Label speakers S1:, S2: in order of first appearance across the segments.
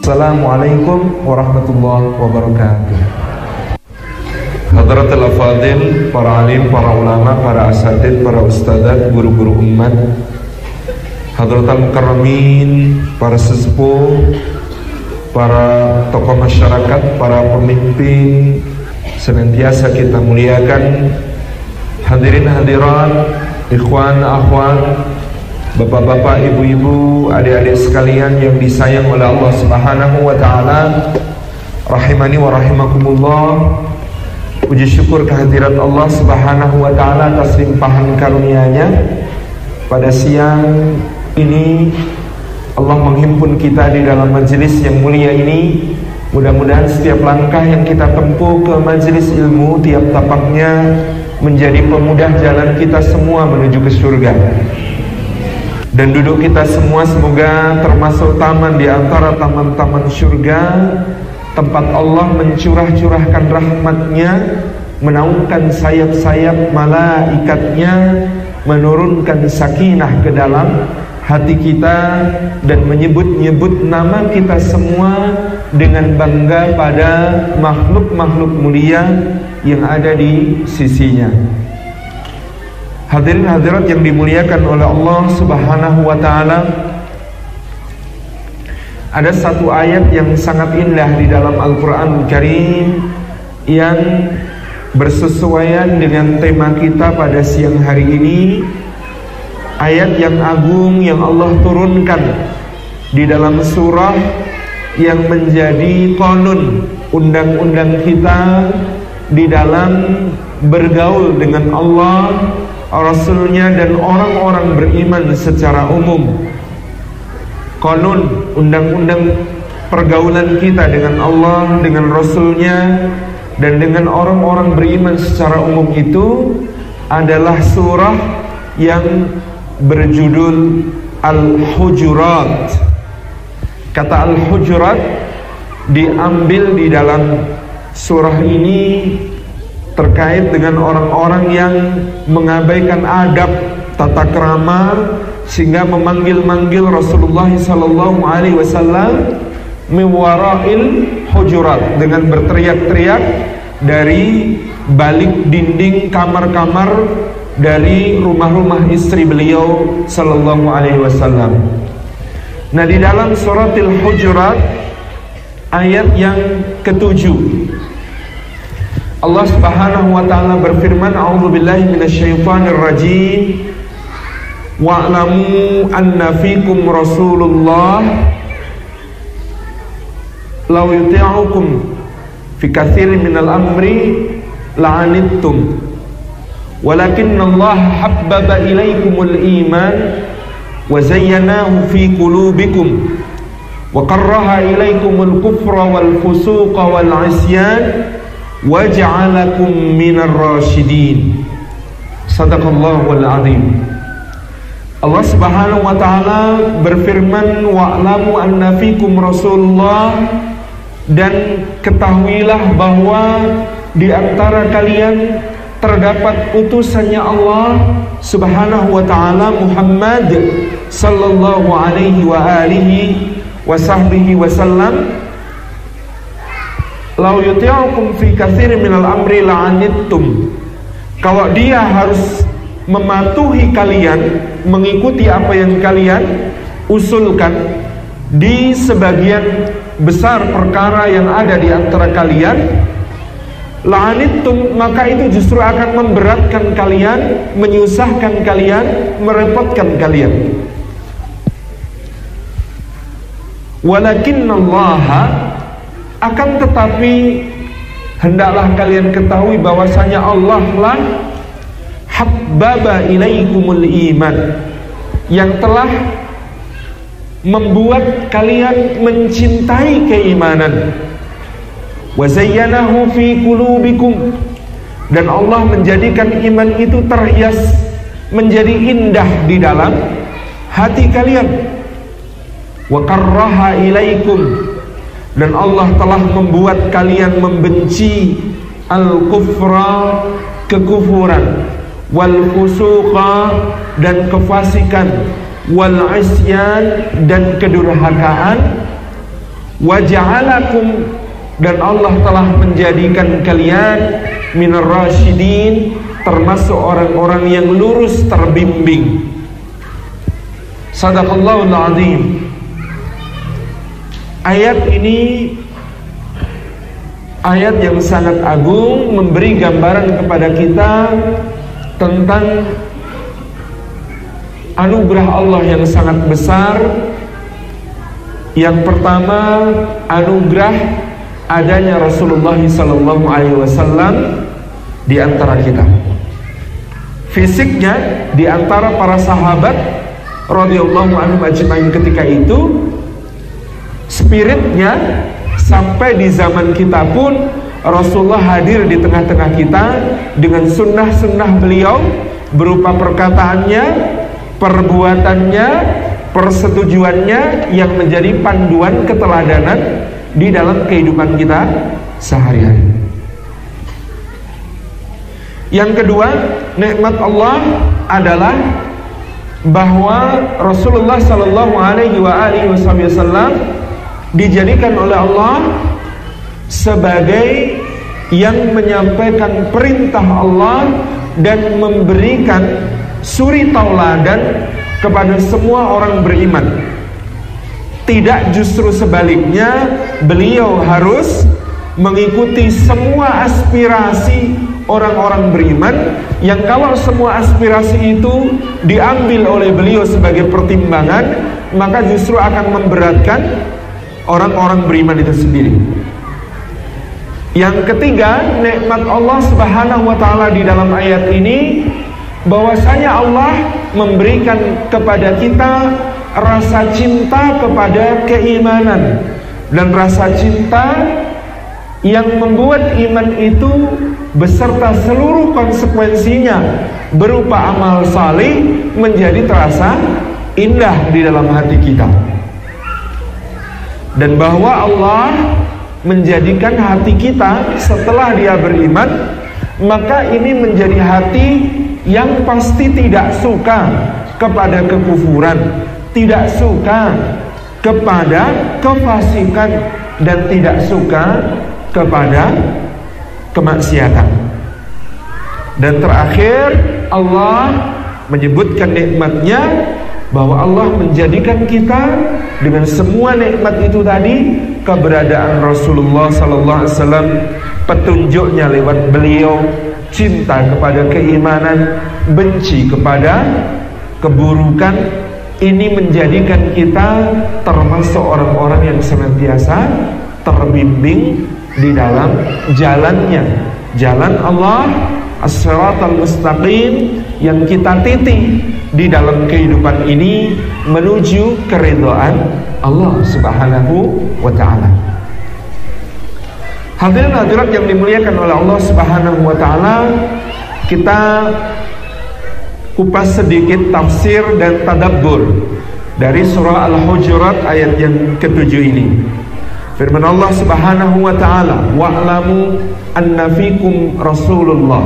S1: Assalamualaikum warahmatullahi wabarakatuh. Hadratul Afadil, para alim, para ulama, para asatid, para ustadzat, guru-guru umat, Hadratul Mukarramin, para sesepuh, para tokoh masyarakat, para pemimpin, senantiasa kita muliakan. Hadirin hadirat, ikhwan akhwat, bapak-bapak, ibu-ibu, adik-adik sekalian yang disayang oleh Allah Subhanahu wa taala, rahimani wa rahimakumullah. Puji syukur kehadirat Allah Subhanahu wa taala atas limpahan karunia-Nya. Pada siang ini Allah menghimpun kita di dalam majelis yang mulia ini. Mudah-mudahan setiap langkah yang kita tempuh ke majelis ilmu, tiap tapaknya menjadi pemudah jalan kita semua menuju ke surga. Dan duduk kita semua semoga termasuk taman di antara taman-taman surga, tempat Allah mencurah-curahkan rahmat-Nya, menaungkan sayap-sayap malaikatnya, menurunkan sakinah ke dalam hati kita, dan menyebut-nyebut nama kita semua dengan bangga pada makhluk-makhluk mulia yang ada di sisinya. Hadirin hadirat yang dimuliakan oleh Allah Subhanahu wa taala, ada satu ayat yang sangat indah di dalam Al-Qur'an Karim yang bersesuaian dengan tema kita pada siang hari ini. Ayat yang agung yang Allah turunkan di dalam surah yang menjadi qanun, undang-undang kita di dalam bergaul dengan Allah, Rasulnya, dan orang-orang beriman secara umum. Qanun, undang-undang pergaulan kita dengan Allah, dengan Rasulnya, dan dengan orang-orang beriman secara umum itu adalah surah yang berjudul Al-Hujurat. Kata Al-Hujurat diambil di dalam surah ini terkait dengan orang-orang yang mengabaikan adab tata krama sehingga memanggil-manggil Rasulullah sallallahu alaihi wasallam miwara'il hujurat, dengan berteriak-teriak dari balik dinding kamar-kamar dari rumah-rumah istri beliau sallallahu alaihi wasallam. Nah, di dalam suratil Hujurat ayat yang ke-7 Allah Subhanahu wa taala berfirman, a'udzubillahi minasyaitonir rajim, wa'lamu anna fikum rasulullah law yuti'ukum fi katsirin minal amri la'anittum walakinnallaha habbaba ilaikumul iman wa zayyanahu fi qulubikum wa karraha ilaikumul kufra wal fusuqa wal 'isyan wa ja'alakum minar rasyidin. Sadaqallahul azim. Allah Subhanahu wa taala berfirman, wa'lamu anna fikum rasulullah, dan ketahuilah bahwa di antara kalian terdapat utusannya Allah Subhanahu wa taala, Muhammad sallallahu alaihi wa alihi wa sahbihi wasallam. Lau yuti'ukum fi katsirin minal amri la'anittum. Kalau dia harus mematuhi kalian, mengikuti apa yang kalian usulkan di sebagian besar perkara yang ada di antara kalian, la'anittum, maka itu justru akan memberatkan kalian, menyusahkan kalian, merepotkan kalian. Walakinnallaha, akan tetapi hendaklah kalian ketahui bahwasanya Allah lah habbaba ilaikumul iman, yang telah membuat kalian mencintai keimanan, wa zayyanahu fi qulubikum, dan Allah menjadikan iman itu terhias menjadi indah di dalam hati kalian, wa karraha ilaikum, dan Allah telah membuat kalian membenci al-kufra, kekufuran, wal fusuqa, dan kefasikan, wal isyan, dan kedurhakaan, wa ja'alakum, dan Allah telah menjadikan kalian minar rasyidin, termasuk orang-orang yang lurus terbimbing. Sadaqallahul azim. Ayat ini ayat yang sangat agung, memberi gambaran kepada kita tentang anugerah Allah yang sangat besar. Yang pertama, anugerah adanya Rasulullah SAW di antara kita. Fisiknya di antara para sahabat radhiyallahu anhum ajmain ketika itu, spiritnya sampai di zaman kita pun Rasulullah hadir di tengah-tengah kita dengan sunnah-sunnah beliau berupa perkataannya, perbuatannya, persetujuannya yang menjadi panduan keteladanan di dalam kehidupan kita sehari-hari. Yang kedua, nikmat Allah adalah bahwa Rasulullah sallallahu alaihi wasallam dijadikan oleh Allah sebagai yang menyampaikan perintah Allah dan memberikan suri tauladan kepada semua orang beriman. Tidak, justru sebaliknya, beliau harus mengikuti semua aspirasi orang-orang beriman, yang kalau semua aspirasi itu diambil oleh beliau sebagai pertimbangan, maka justru akan memberatkan orang-orang beriman itu sendiri. Yang ketiga, nikmat Allah Subhanahu wa taala di dalam ayat ini, bahwasanya Allah memberikan kepada kita rasa cinta kepada keimanan, dan rasa cinta yang membuat iman itu beserta seluruh konsekuensinya berupa amal saleh menjadi terasa indah di dalam hati kita. Dan bahwa Allah menjadikan hati kita setelah dia beriman, maka ini menjadi hati yang pasti tidak suka kepada kekufuran, tidak suka kepada kefasikan, dan tidak suka kepada kemaksiatan. Dan terakhir, Allah menyebutkan nikmatnya, bahwa Allah menjadikan kita dengan semua nikmat itu tadi, keberadaan Rasulullah SAW, petunjuknya lewat beliau, cinta kepada keimanan, benci kepada keburukan. Ini menjadikan kita termasuk orang-orang yang senantiasa terbimbing di dalam jalannya, jalan Allah as-siratal mustaqim, yang kita titik di dalam kehidupan ini menuju keridhaan Allah Subhanahu wa ta'ala. Hadirin hadirat yang dimuliakan oleh Allah Subhanahu wa ta'ala, kita kupas sedikit tafsir dan tadabbur dari surah Al-Hujurat ayat yang ke-7 ini. Firman Allah Subhanahu wa ta'ala, wa'lamu anna fikum Rasulullah,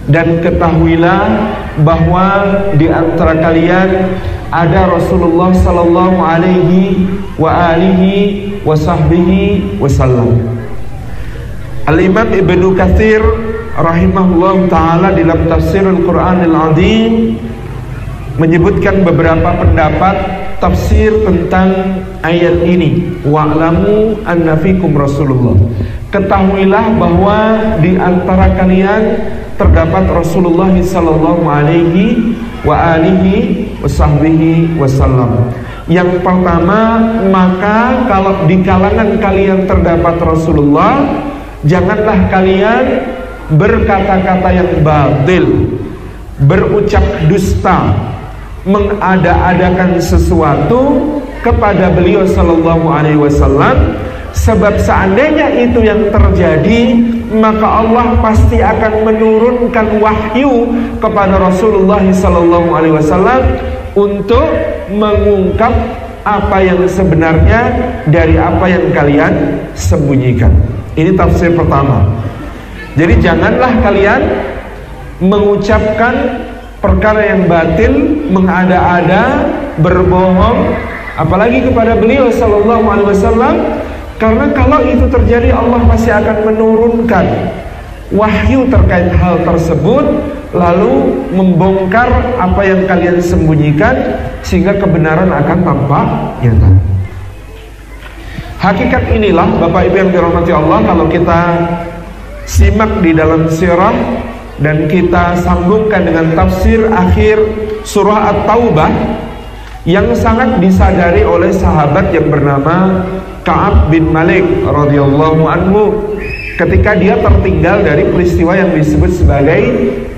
S1: dan ketahuilah bahwa di antara kalian ada Rasulullah sallallahu alaihi wa alihi wa sahbihi wasallam. Al-Imam Ibnu Katsir rahimahullah ta'ala dalam tafsir Al-Quranil Azim menyebutkan beberapa pendapat tafsir tentang ayat ini. Wa'lamu anna fikum Rasulullah, ketahuilah bahwa di antara kalian terdapat Rasulullah sallallahu alaihi wa alihi wasahbihi wasallam. Yang pertama, maka kalau di kalangan kalian terdapat Rasulullah, janganlah kalian berkata-kata yang batil, berucap dusta, mengada-adakan sesuatu kepada beliau sallallahu alaihi wasallam. Sebab seandainya itu yang terjadi, maka Allah pasti akan menurunkan wahyu kepada Rasulullah sallallahu alaihi wasallam untuk mengungkap apa yang sebenarnya dari apa yang kalian sembunyikan. Ini tafsir pertama. Jadi janganlah kalian mengucapkan perkara yang batil, mengada-ada, berbohong, apalagi kepada beliau sallallahu alaihi wasallam, Karena kalau itu terjadi, Allah pasti akan menurunkan wahyu terkait hal tersebut, lalu membongkar apa yang kalian sembunyikan, sehingga kebenaran akan tampak nyata. Hakikat inilah Bapak Ibu yang dirahmati Allah, kalau kita simak di dalam sirah dan kita sambungkan dengan tafsir akhir surah At-Taubah yang sangat disadari oleh sahabat yang bernama Ka'ab bin Malik radhiyallahu anhu ketika dia tertinggal dari peristiwa yang disebut sebagai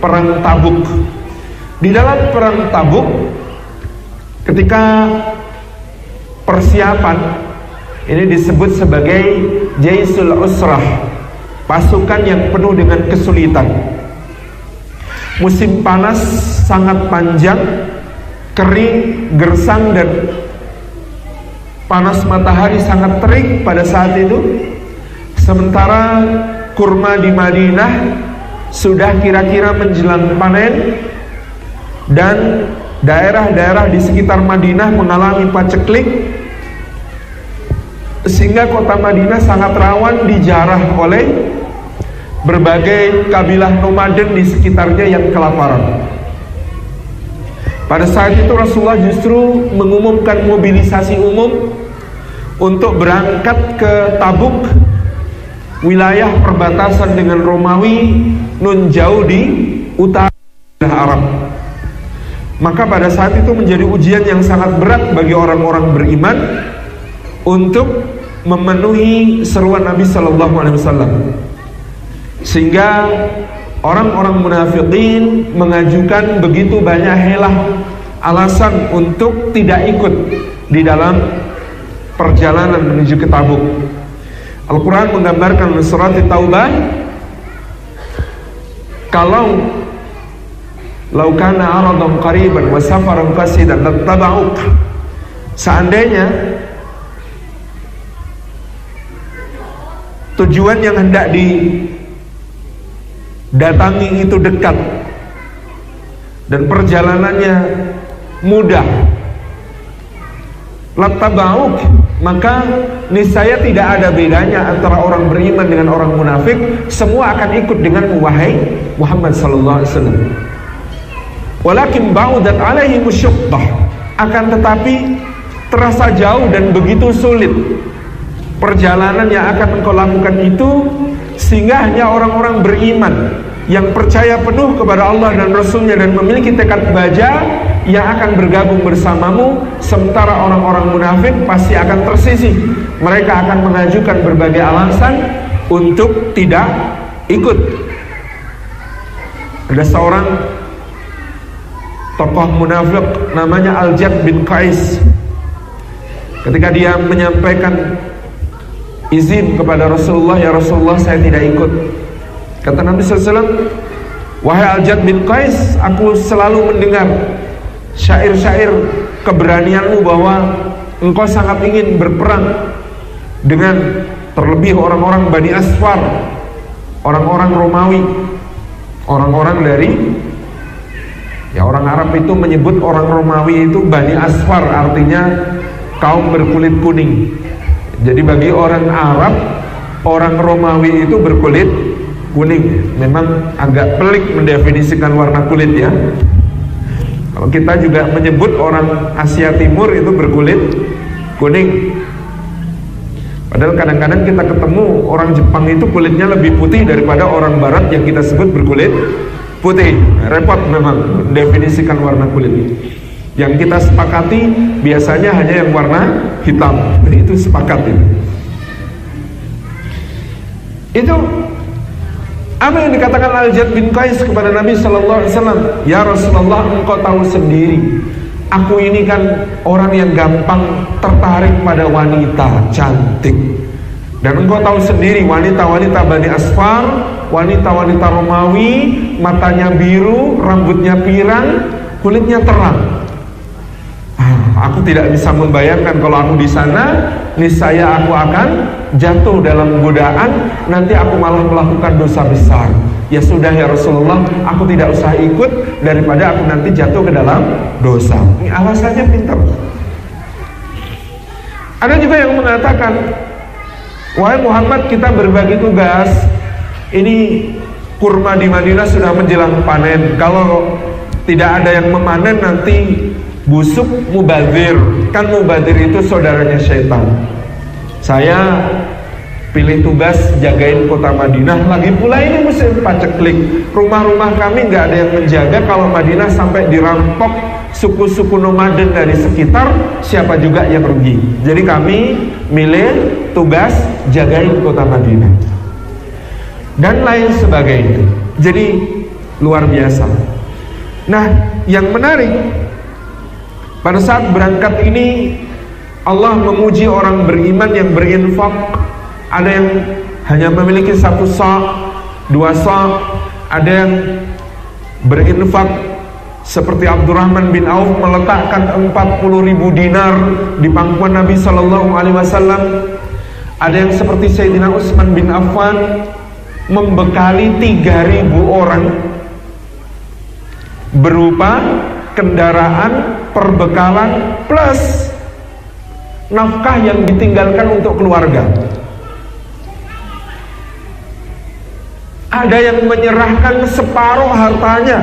S1: Perang Tabuk. Di dalam Perang Tabuk, ketika persiapan, ini disebut sebagai Jaisul Usrah, pasukan yang penuh dengan kesulitan. Musim panas sangat panjang, kering, gersang, dan panas matahari sangat terik pada saat itu. Sementara kurma di Madinah sudah kira-kira menjelang panen, dan daerah-daerah di sekitar Madinah mengalami paceklik, sehingga kota Madinah sangat rawan dijarah oleh berbagai kabilah nomaden di sekitarnya yang kelaparan. Pada saat itu Rasulullah justru mengumumkan mobilisasi umum untuk berangkat ke Tabuk, wilayah perbatasan dengan Romawi, nun jauh di utara Arab. Maka pada saat itu menjadi ujian yang sangat berat bagi orang-orang beriman untuk memenuhi seruan Nabi Sallallahu Alaihi Wasallam, sehingga orang-orang munafikin mengajukan begitu banyak helah alasan untuk tidak ikut di dalam perjalanan menuju ke Tabuk. Al-Quran menggambarkan di surat Taubah, kalau laukana aradan qariban wa safaran qasidan lattaba'uk, seandainya tujuan yang hendak didatangi itu dekat dan perjalanannya mudah, lattaba'uk, maka niscaya tidak ada bedanya antara orang beriman dengan orang munafik. Semua akan ikut dengan wahai Muhammad sallallahu alaihi wasallam. Walakin ba'udat alaihi musyaqah, akan tetapi terasa jauh dan begitu sulit perjalanan yang akan engkau lakukan itu, sehingga hanya orang-orang beriman yang percaya penuh kepada Allah dan Rasulnya dan memiliki tekad baja yang akan bergabung bersamamu. Sementara orang-orang munafik pasti akan tersisih. Mereka akan mengajukan berbagai alasan untuk tidak ikut. Ada seorang tokoh munafik namanya Al-Jad bin Qais. Ketika dia menyampaikan izin kepada Rasulullah, ya Rasulullah, saya tidak ikut. Kata Nabi SAW, wahai Al-Jad bin Qais, aku selalu mendengar syair-syair keberanianmu bahwa engkau sangat ingin berperang dengan terlebih orang-orang Bani Asfar, orang-orang Romawi, orang-orang dari, ya orang Arab itu menyebut orang Romawi itu Bani Asfar, artinya kaum berkulit kuning. Jadi bagi orang Arab, orang Romawi itu berkulit kuning. Memang agak pelik mendefinisikan warna kulit ya. Kalau kita juga menyebut orang Asia Timur itu berkulit kuning. Padahal kadang-kadang kita ketemu orang Jepang itu kulitnya lebih putih daripada orang Barat yang kita sebut berkulit putih. Repot memang mendefinisikan warna kulit. Yang kita sepakati biasanya hanya yang warna hitam. Itu sepakat itu. Itu apa yang dikatakan Al-Jad bin Qais kepada Nabi Sallallahu Alaihi Wasallam? Ya Rasulullah, engkau tahu sendiri, aku ini kan orang yang gampang tertarik pada wanita cantik. Dan engkau tahu sendiri, wanita-wanita Bani Asfar, wanita-wanita Romawi, matanya biru, rambutnya pirang, kulitnya terang. Aku tidak bisa membayangkan kalau aku di sana, niscaya aku akan jatuh dalam godaan, nanti aku malah melakukan dosa besar. Ya sudah ya Rasulullah, aku tidak usah ikut daripada aku nanti jatuh ke dalam dosa. Ini alasannya pintar. Ada juga yang mengatakan, Wahai Muhammad, kita berbagi tugas. Ini kurma di Madinah sudah menjelang panen. Kalau tidak ada yang memanen nanti busuk mubadzir. Kan mubadzir itu saudaranya syaitan. Saya pilih tugas jagain kota Madinah. Lagi pula ini musim paceklik. Rumah-rumah kami nggak ada yang menjaga. Kalau Madinah sampai dirampok suku-suku nomaden dari sekitar, siapa juga yang rugi. Jadi kami milih tugas jagain kota Madinah dan lain sebagainya. Jadi luar biasa. Nah, yang menarik, pada saat berangkat ini Allah memuji orang beriman yang berinfak. Ada yang hanya memiliki 1 sa', 2 sa', ada yang berinfak seperti Abdurrahman bin Auf meletakkan 40.000 dinar di pangkuan Nabi Sallallahu Alaihi Wasallam. Ada yang seperti Sayyidina Utsman bin Affan membekali 3.000 orang berupa kendaraan, perbekalan plus nafkah yang ditinggalkan untuk keluarga. Ada yang menyerahkan separuh hartanya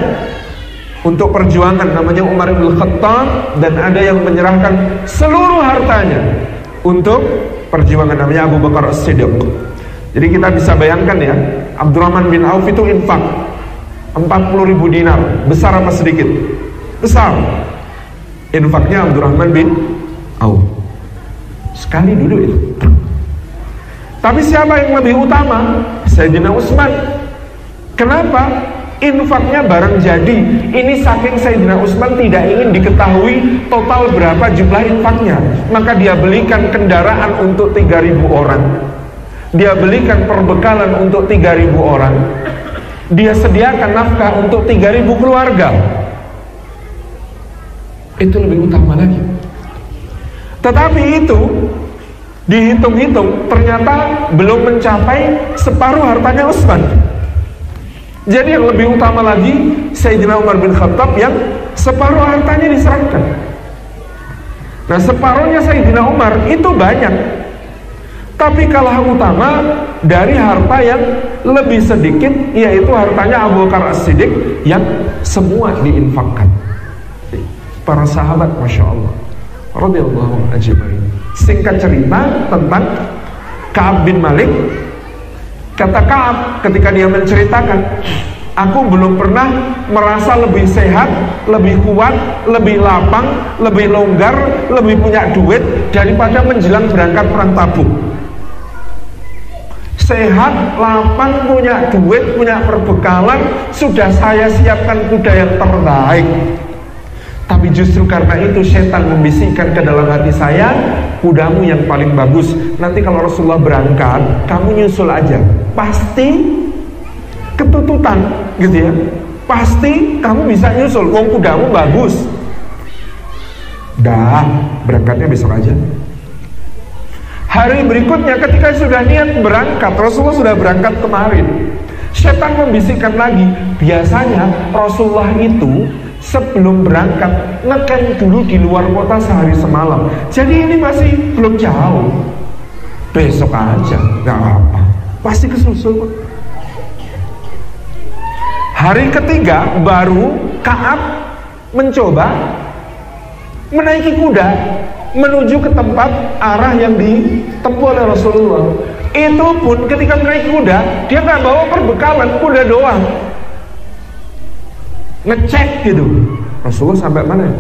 S1: untuk perjuangan, namanya Umar bin Khattab, dan ada yang menyerahkan seluruh hartanya untuk perjuangan, namanya Abu Bakar As-Siddiq. Jadi kita bisa bayangkan ya, Abdurrahman bin Auf itu infak 40.000 dinar. Besar apa sedikit? Besar. Infaknya Abdurrahman bin Auf sekali dulu itu. Tapi siapa yang lebih utama? Sayyidina Utsman. Kenapa? Infaknya barang jadi. Ini saking Sayyidina Utsman tidak ingin diketahui total berapa jumlah infaknya, maka dia belikan kendaraan untuk 3.000 orang. Dia belikan perbekalan untuk 3.000 orang. Dia sediakan nafkah untuk 3.000 keluarga. Itu lebih utama lagi. Tetapi itu dihitung-hitung ternyata belum mencapai separuh hartanya Utsman. Jadi yang lebih utama lagi Sayyidina Umar bin Khattab yang separuh hartanya diserahkan. Nah, separuhnya Sayyidina Umar itu banyak, tapi kalah utama dari harta yang lebih sedikit, yaitu hartanya Abu Bakar As-Siddiq yang semua diinfakkan. Para sahabat, Masya Allah, radhiyallahu ajma'in. Singkat cerita tentang Ka'ab bin Malik. Kata Ka'ab ketika dia menceritakan, aku belum pernah merasa lebih sehat, lebih kuat, lebih lapang, lebih longgar, lebih punya duit daripada menjelang berangkat perang Tabuk. Sehat, lapang, punya duit, punya perbekalan, sudah saya siapkan kuda yang terbaik. Tapi justru karena itu setan membisikkan ke dalam hati saya, kudamu yang paling bagus. Nanti kalau Rasulullah berangkat, kamu nyusul aja. Pasti ketututan, gitu ya. Pasti kamu bisa nyusul, wong kudamu bagus. Dah, berangkatnya besok aja. Hari berikutnya ketika sudah niat berangkat, Rasulullah sudah berangkat kemarin, setan membisikkan lagi. Biasanya Rasulullah itu sebelum berangkat ngecamp dulu di luar kota sehari semalam. Jadi ini masih belum jauh. Besok aja, gak apa, pasti kesusul. Hari ketiga baru Ka'ab mencoba menaiki kuda menuju ke tempat arah yang ditempuh oleh Rasulullah. Itu pun ketika menaiki kuda, dia gak bawa perbekalan, kuda doang. Ngecek gitu, Rasulullah sampai mana?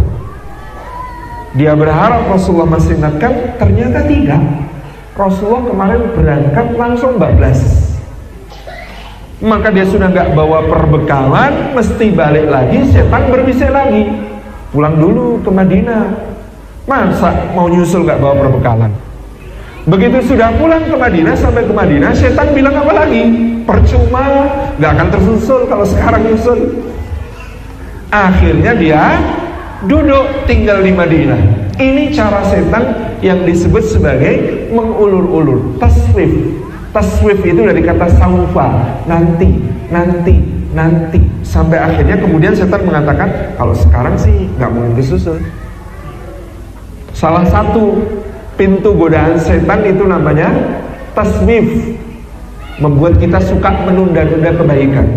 S1: Dia berharap Rasulullah masih ingatkan, ternyata tidak. Rasulullah kemarin berangkat langsung bablas. Maka dia sudah gak bawa perbekalan, mesti balik lagi. Setan berbisik lagi, pulang dulu ke Madinah. Masa mau nyusul gak bawa perbekalan? Begitu sudah pulang ke Madinah, sampai ke Madinah, setan bilang apa lagi? Percuma, gak akan tersusul kalau sekarang nyusul. Akhirnya dia duduk tinggal di Madinah. Ini cara setan yang disebut sebagai mengulur-ulur, taswif. Taswif itu dari kata saufa, nanti, sampai akhirnya kemudian setan mengatakan, kalau sekarang sih gak mungkin kesusul. Salah satu pintu godaan setan itu namanya taswif, membuat kita suka menunda-nunda kebaikan.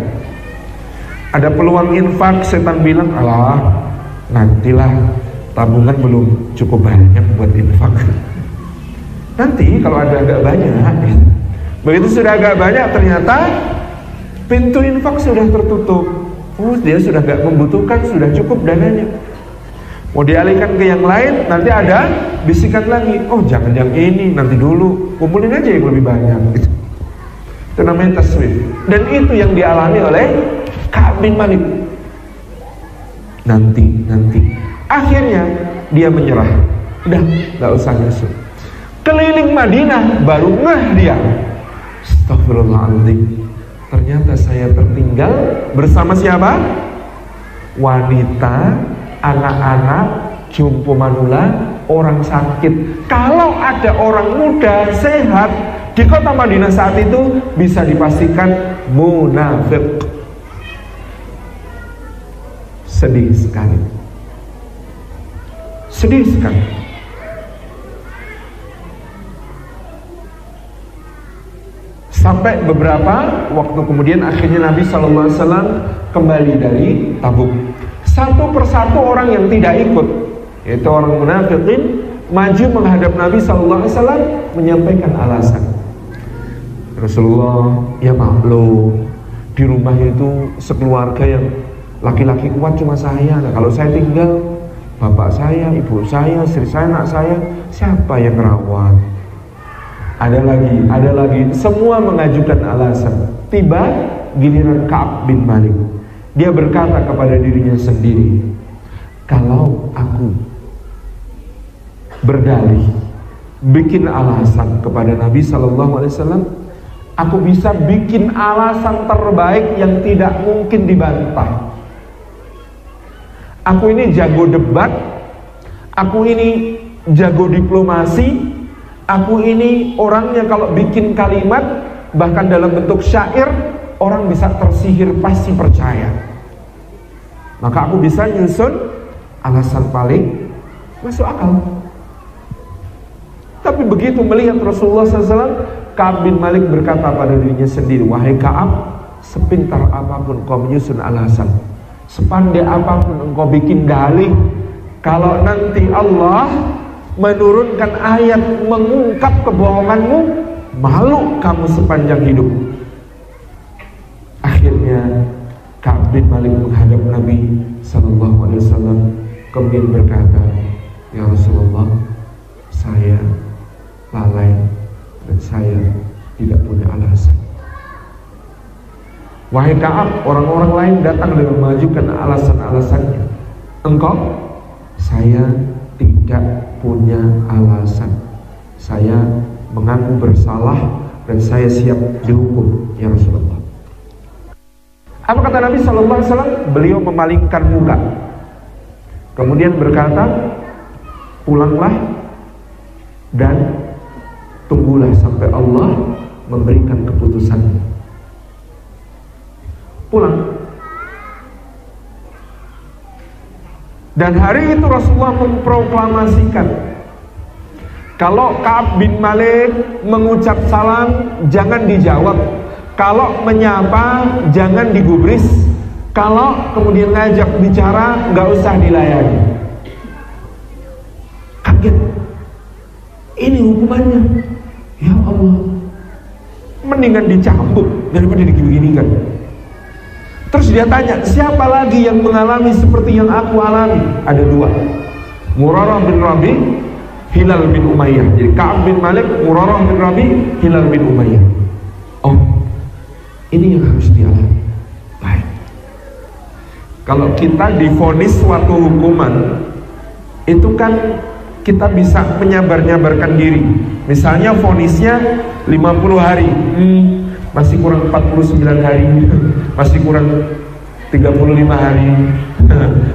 S1: Ada peluang infak, setan bilang, alah nantilah, tabungan belum cukup banyak buat infak. Nanti kalau ada agak banyak. Begitu sudah agak banyak, ternyata pintu infak sudah tertutup. Dia sudah gak membutuhkan, sudah cukup dananya. Mau dialihkan ke yang lain, nanti ada bisikan lagi, oh jangan yang ini, nanti dulu, kumpulin aja yang lebih banyak. Itu namanya taswif. Dan itu yang dialami oleh Ka'ab bin Malik. Nanti. Akhirnya dia menyerah. Udah, gak usah nyusul. Keliling Madinah, baru ngeh dia. Astagfirullahaladzim. Ternyata saya tertinggal bersama siapa? Wanita, anak-anak, jumpo manula, orang sakit. Kalau ada orang muda, sehat di kota Madinah saat itu, bisa dipastikan munafik. Sedih sekali. Sampai beberapa waktu kemudian akhirnya Nabi SAW kembali dari Tabuk. Satu persatu orang yang tidak ikut, yaitu orang munafikin, maju menghadap Nabi SAW menyampaikan alasan. Rasulullah, ya maklum, di rumah itu sekeluarga yang laki-laki kuat cuma saya. Nah, kalau saya tinggal, bapak saya, ibu saya, istri saya, anak saya, siapa yang merawat? Ada lagi, semua mengajukan alasan. Tiba giliran Ka'ab bin Malik. Dia berkata kepada dirinya sendiri, kalau aku berdalih, bikin alasan kepada Nabi SAW, aku bisa bikin alasan terbaik yang tidak mungkin dibantah. Aku ini jago debat, aku ini jago diplomasi, aku ini orangnya kalau bikin kalimat, bahkan dalam bentuk syair, orang bisa tersihir, pasti percaya. Maka aku bisa nyusun alasan paling masuk akal. Tapi begitu melihat Rasulullah SAW, Ka'ab bin Malik berkata pada dirinya sendiri, wahai Ka'ab, sepintar apapun kau menyusun alasan, sepandai apapun engkau bikin dalih, kalau nanti Allah menurunkan ayat mengungkap kebohonganmu, malu kamu sepanjang hidup. Akhirnya Ka'ab bin Malik menghadap Nabi SAW, kemudian berkata, ya Rasulullah, saya lalai dan saya tidak punya alasan. Wahai Ka'ab, orang-orang lain datang dan mengajukan alasan-alasannya. Engkau? Saya tidak punya alasan. Saya mengaku bersalah dan saya siap dihukum, ya Rasulullah. Apa kata Nabi SAW? Beliau memalingkan muka, kemudian berkata, pulanglah dan tunggulah sampai Allah memberikan keputusannya. Pulang. Dan hari itu Rasulullah memproklamasikan, kalau Ka'ab bin Malik mengucap salam jangan dijawab, kalau menyapa jangan digubris, kalau kemudian ngajak bicara nggak usah dilayani. Kaget. Ini hukumannya. Ya Allah, mendingan dicambuk daripada digini-ginikan. Terus dia tanya, siapa lagi yang mengalami seperti yang aku alami? Ada dua, Murarah bin Rabi, Hilal bin Umayyah. Jadi Ka'ab bin Malik, Murarah bin Rabi, Hilal bin Umayyah. Oh, ini yang harus dialami. Baik. Kalau kita divonis suatu hukuman, itu kan kita bisa menyabar-nyabarkan diri. Misalnya vonisnya 50 hari, masih kurang 49 hari, masih kurang 35 hari,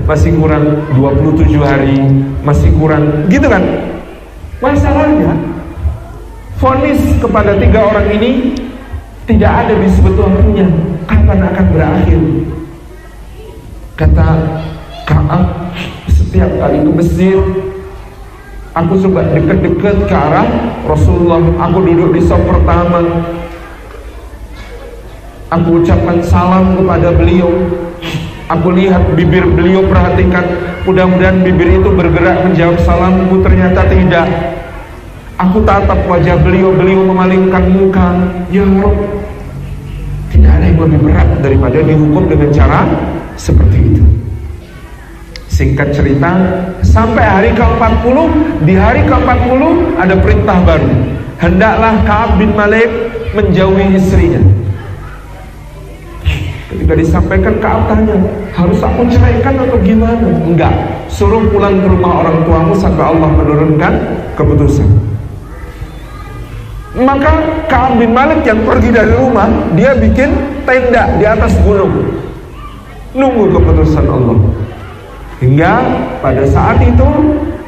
S1: masih kurang 27 hari, masih kurang, gitu kan? Masalahnya vonis kepada 3 orang ini tidak ada disebut waktunya, kapan akan berakhir. Kata Ka'ab, setiap kali ke Mesir Aku coba dekat-dekat ke arah Rasulullah. Aku duduk di saf pertama. Aku ucapkan salam kepada beliau. Aku lihat bibir beliau, perhatikan. Mudah-mudahan bibir itu bergerak menjawab salamku. Ternyata tidak. Aku tatap wajah beliau. Beliau memalingkan muka. Ya Rabb, tidak ada yang lebih berat daripada dihukum dengan cara seperti itu. Singkat cerita, sampai hari ke-40, di hari ke-40 ada perintah baru. Hendaklah Ka'ab bin Malik menjauhi istrinya. Ketika disampaikan, Ka'ab tanya, harus aku ceraikan atau gimana? Enggak, suruh pulang ke rumah orang tuamu sampai Allah menurunkan keputusan. Maka Ka'ab bin Malik yang pergi dari rumah, dia bikin tenda di atas gunung, nunggu keputusan Allah. Hingga pada saat itu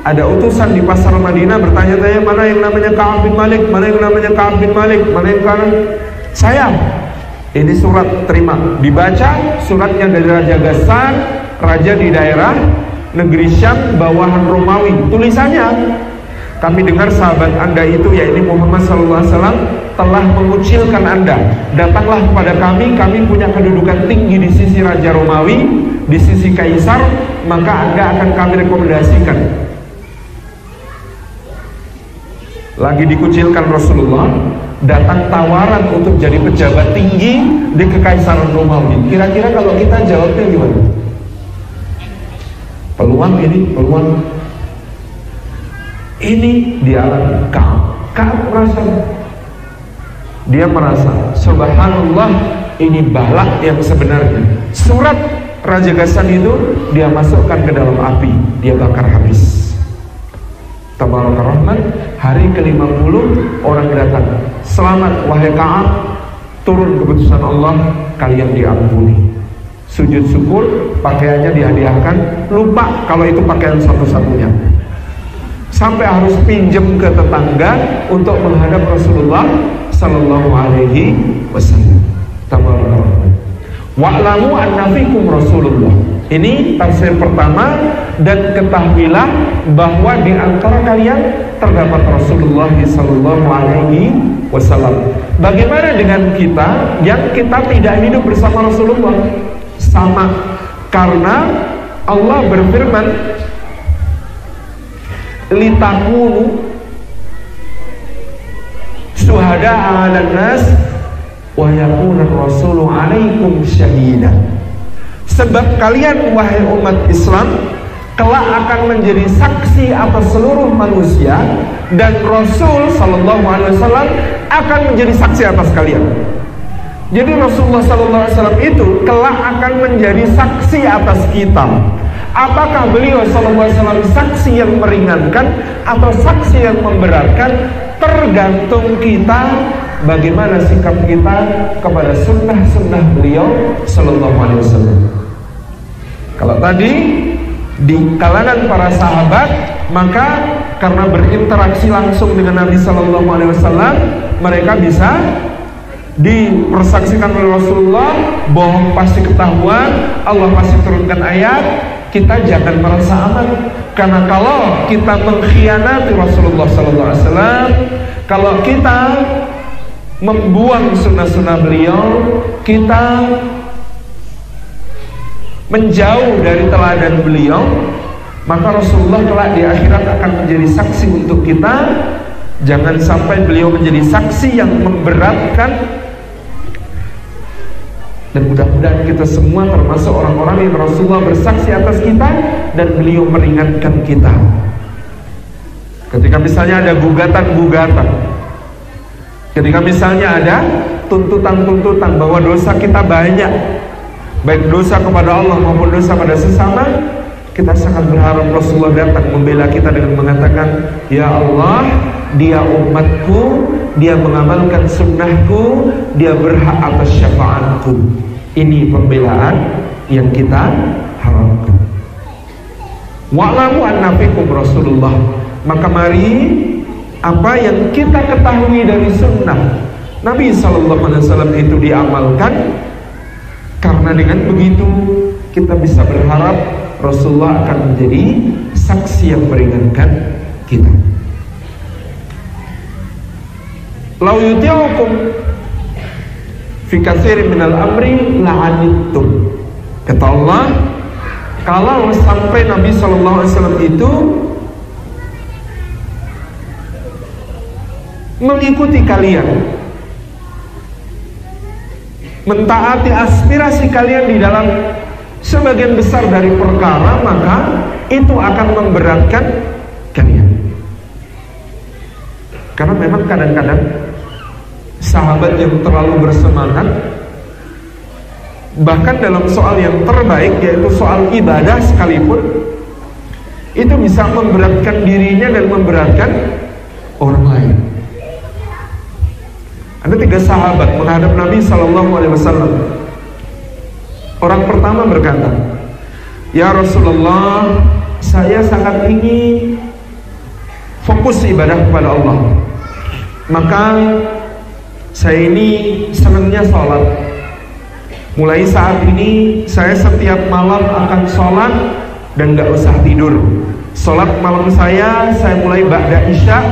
S1: ada utusan di pasar Madinah bertanya-tanya, mana yang namanya Ka'ab bin Malik, mana yang namanya Ka'ab bin Malik, mana yang kanan. Saya, ini surat, terima. Dibaca suratnya dari Raja Ghassan, raja di daerah negeri Syam bawahan Romawi. Tulisannya, kami dengar sahabat Anda itu, yaitu Muhammad SAW, telah mengucilkan Anda. Datanglah kepada kami punya kedudukan tinggi di sisi Raja Romawi, di sisi Kaisar, maka Anda akan kami rekomendasikan. Lagi dikucilkan Rasulullah, datang tawaran untuk jadi pejabat tinggi di Kekaisaran Romawi. Kira-kira kalau kita jawabnya gimana? Peluang ini, peluang ini dialami Ka'ab merasa, dia merasa, subhanallah, ini balak yang sebenarnya. Surat Raja Ghassan itu dia masukkan ke dalam api, dia bakar habis. Tabaraka Rahman, hari ke-50 orang datang, selamat wahai Ka'ab, turun keputusan Allah, kalian diampuni. Sujud syukur, pakaiannya dihadiahkan, lupa kalau itu pakaian satu-satunya. Sampai harus pinjam ke tetangga untuk menghadap Rasulullah Sallallahu Alaihi Wasallam. Tabaraka Rahman. Wa'lamu anna fikum Rasulullah. Ini tafsir pertama, dan ketahuilah bahwa di antara kalian terdapat Rasulullah Sallallahu Alaihi Wasallam. Bagaimana dengan kita yang kita tidak hidup bersama Rasulullah? Sama, karena Allah berfirman, litakunu syuhada'a 'alan nas wa yakuna rasulu 'alaikum syahida. Sebab kalian wahai umat Islam kelak akan menjadi saksi atas seluruh manusia, dan Rasul Sallallahu Alaihi Wasallam akan menjadi saksi atas kalian. Jadi Rasulullah Sallallahu Alaihi Wasallam itu kelak akan menjadi saksi atas kita. Apakah beliau Sallallahu Alaihi Wasallam saksi yang meringankan atau saksi yang memberatkan, tergantung kita bagaimana sikap kita kepada sunnah-sunnah beliau Sallallahu Alaihi Wasallam. Kalau tadi di kalangan para sahabat, maka karena berinteraksi langsung dengan Nabi Sallallahu Alaihi Wasallam, mereka bisa dipersaksikan oleh Rasulullah, bohong pasti ketahuan, Allah pasti turunkan ayat. Kita jangan merasa aman, karena kalau kita mengkhianati Rasulullah Sallallahu Alaihi Wasallam, kalau kita membuang sunnah-sunnah beliau, kita menjauh dari teladan beliau, maka Rasulullah kelak di akhirat akan menjadi saksi untuk kita. Jangan sampai beliau menjadi saksi yang memberatkan. Dan mudah-mudahan kita semua termasuk orang-orang yang Rasulullah bersaksi atas kita dan beliau meringankan kita. Ketika misalnya ada gugatan-gugatan, ketika misalnya ada tuntutan-tuntutan bahwa dosa kita banyak, baik dosa kepada Allah maupun dosa pada sesama, kita sangat berharap Rasulullah datang membela kita dengan mengatakan, ya Allah, dia umatku, dia mengamalkan sunnahku, dia berhak atas syafaatku. Ini pembelaan yang kita harapkan. Wa'lamu anna fikum Rasulullah. Maka mari, apa yang kita ketahui dari sunnah Nabi Sallallahu Alaihi Wasallam itu diamalkan, karena dengan begitu kita bisa berharap Rasulullah akan menjadi saksi yang meringankan kita. Lau yuti'ukum fi katsirin minal amri la'anittum. Kata Allah, kalau sampai Nabi sallallahu alaihi wasallam itu mengikuti kalian, mentaati aspirasi kalian di dalam sebagian besar dari perkara, maka itu akan memberatkan kalian. Karena memang kadang-kadang sahabat yang terlalu bersemangat, bahkan dalam soal yang terbaik, yaitu soal ibadah sekalipun, itu bisa memberatkan dirinya dan memberatkan orang lain. Ada 3 sahabat menghadap Nabi SAW. Orang pertama berkata, "Ya Rasulullah, saya sangat ingin fokus ibadah kepada Allah. Maka saya ini senangnya sholat. Mulai saat ini saya setiap malam akan sholat dan gak usah tidur. Sholat malam saya mulai ba'da isya,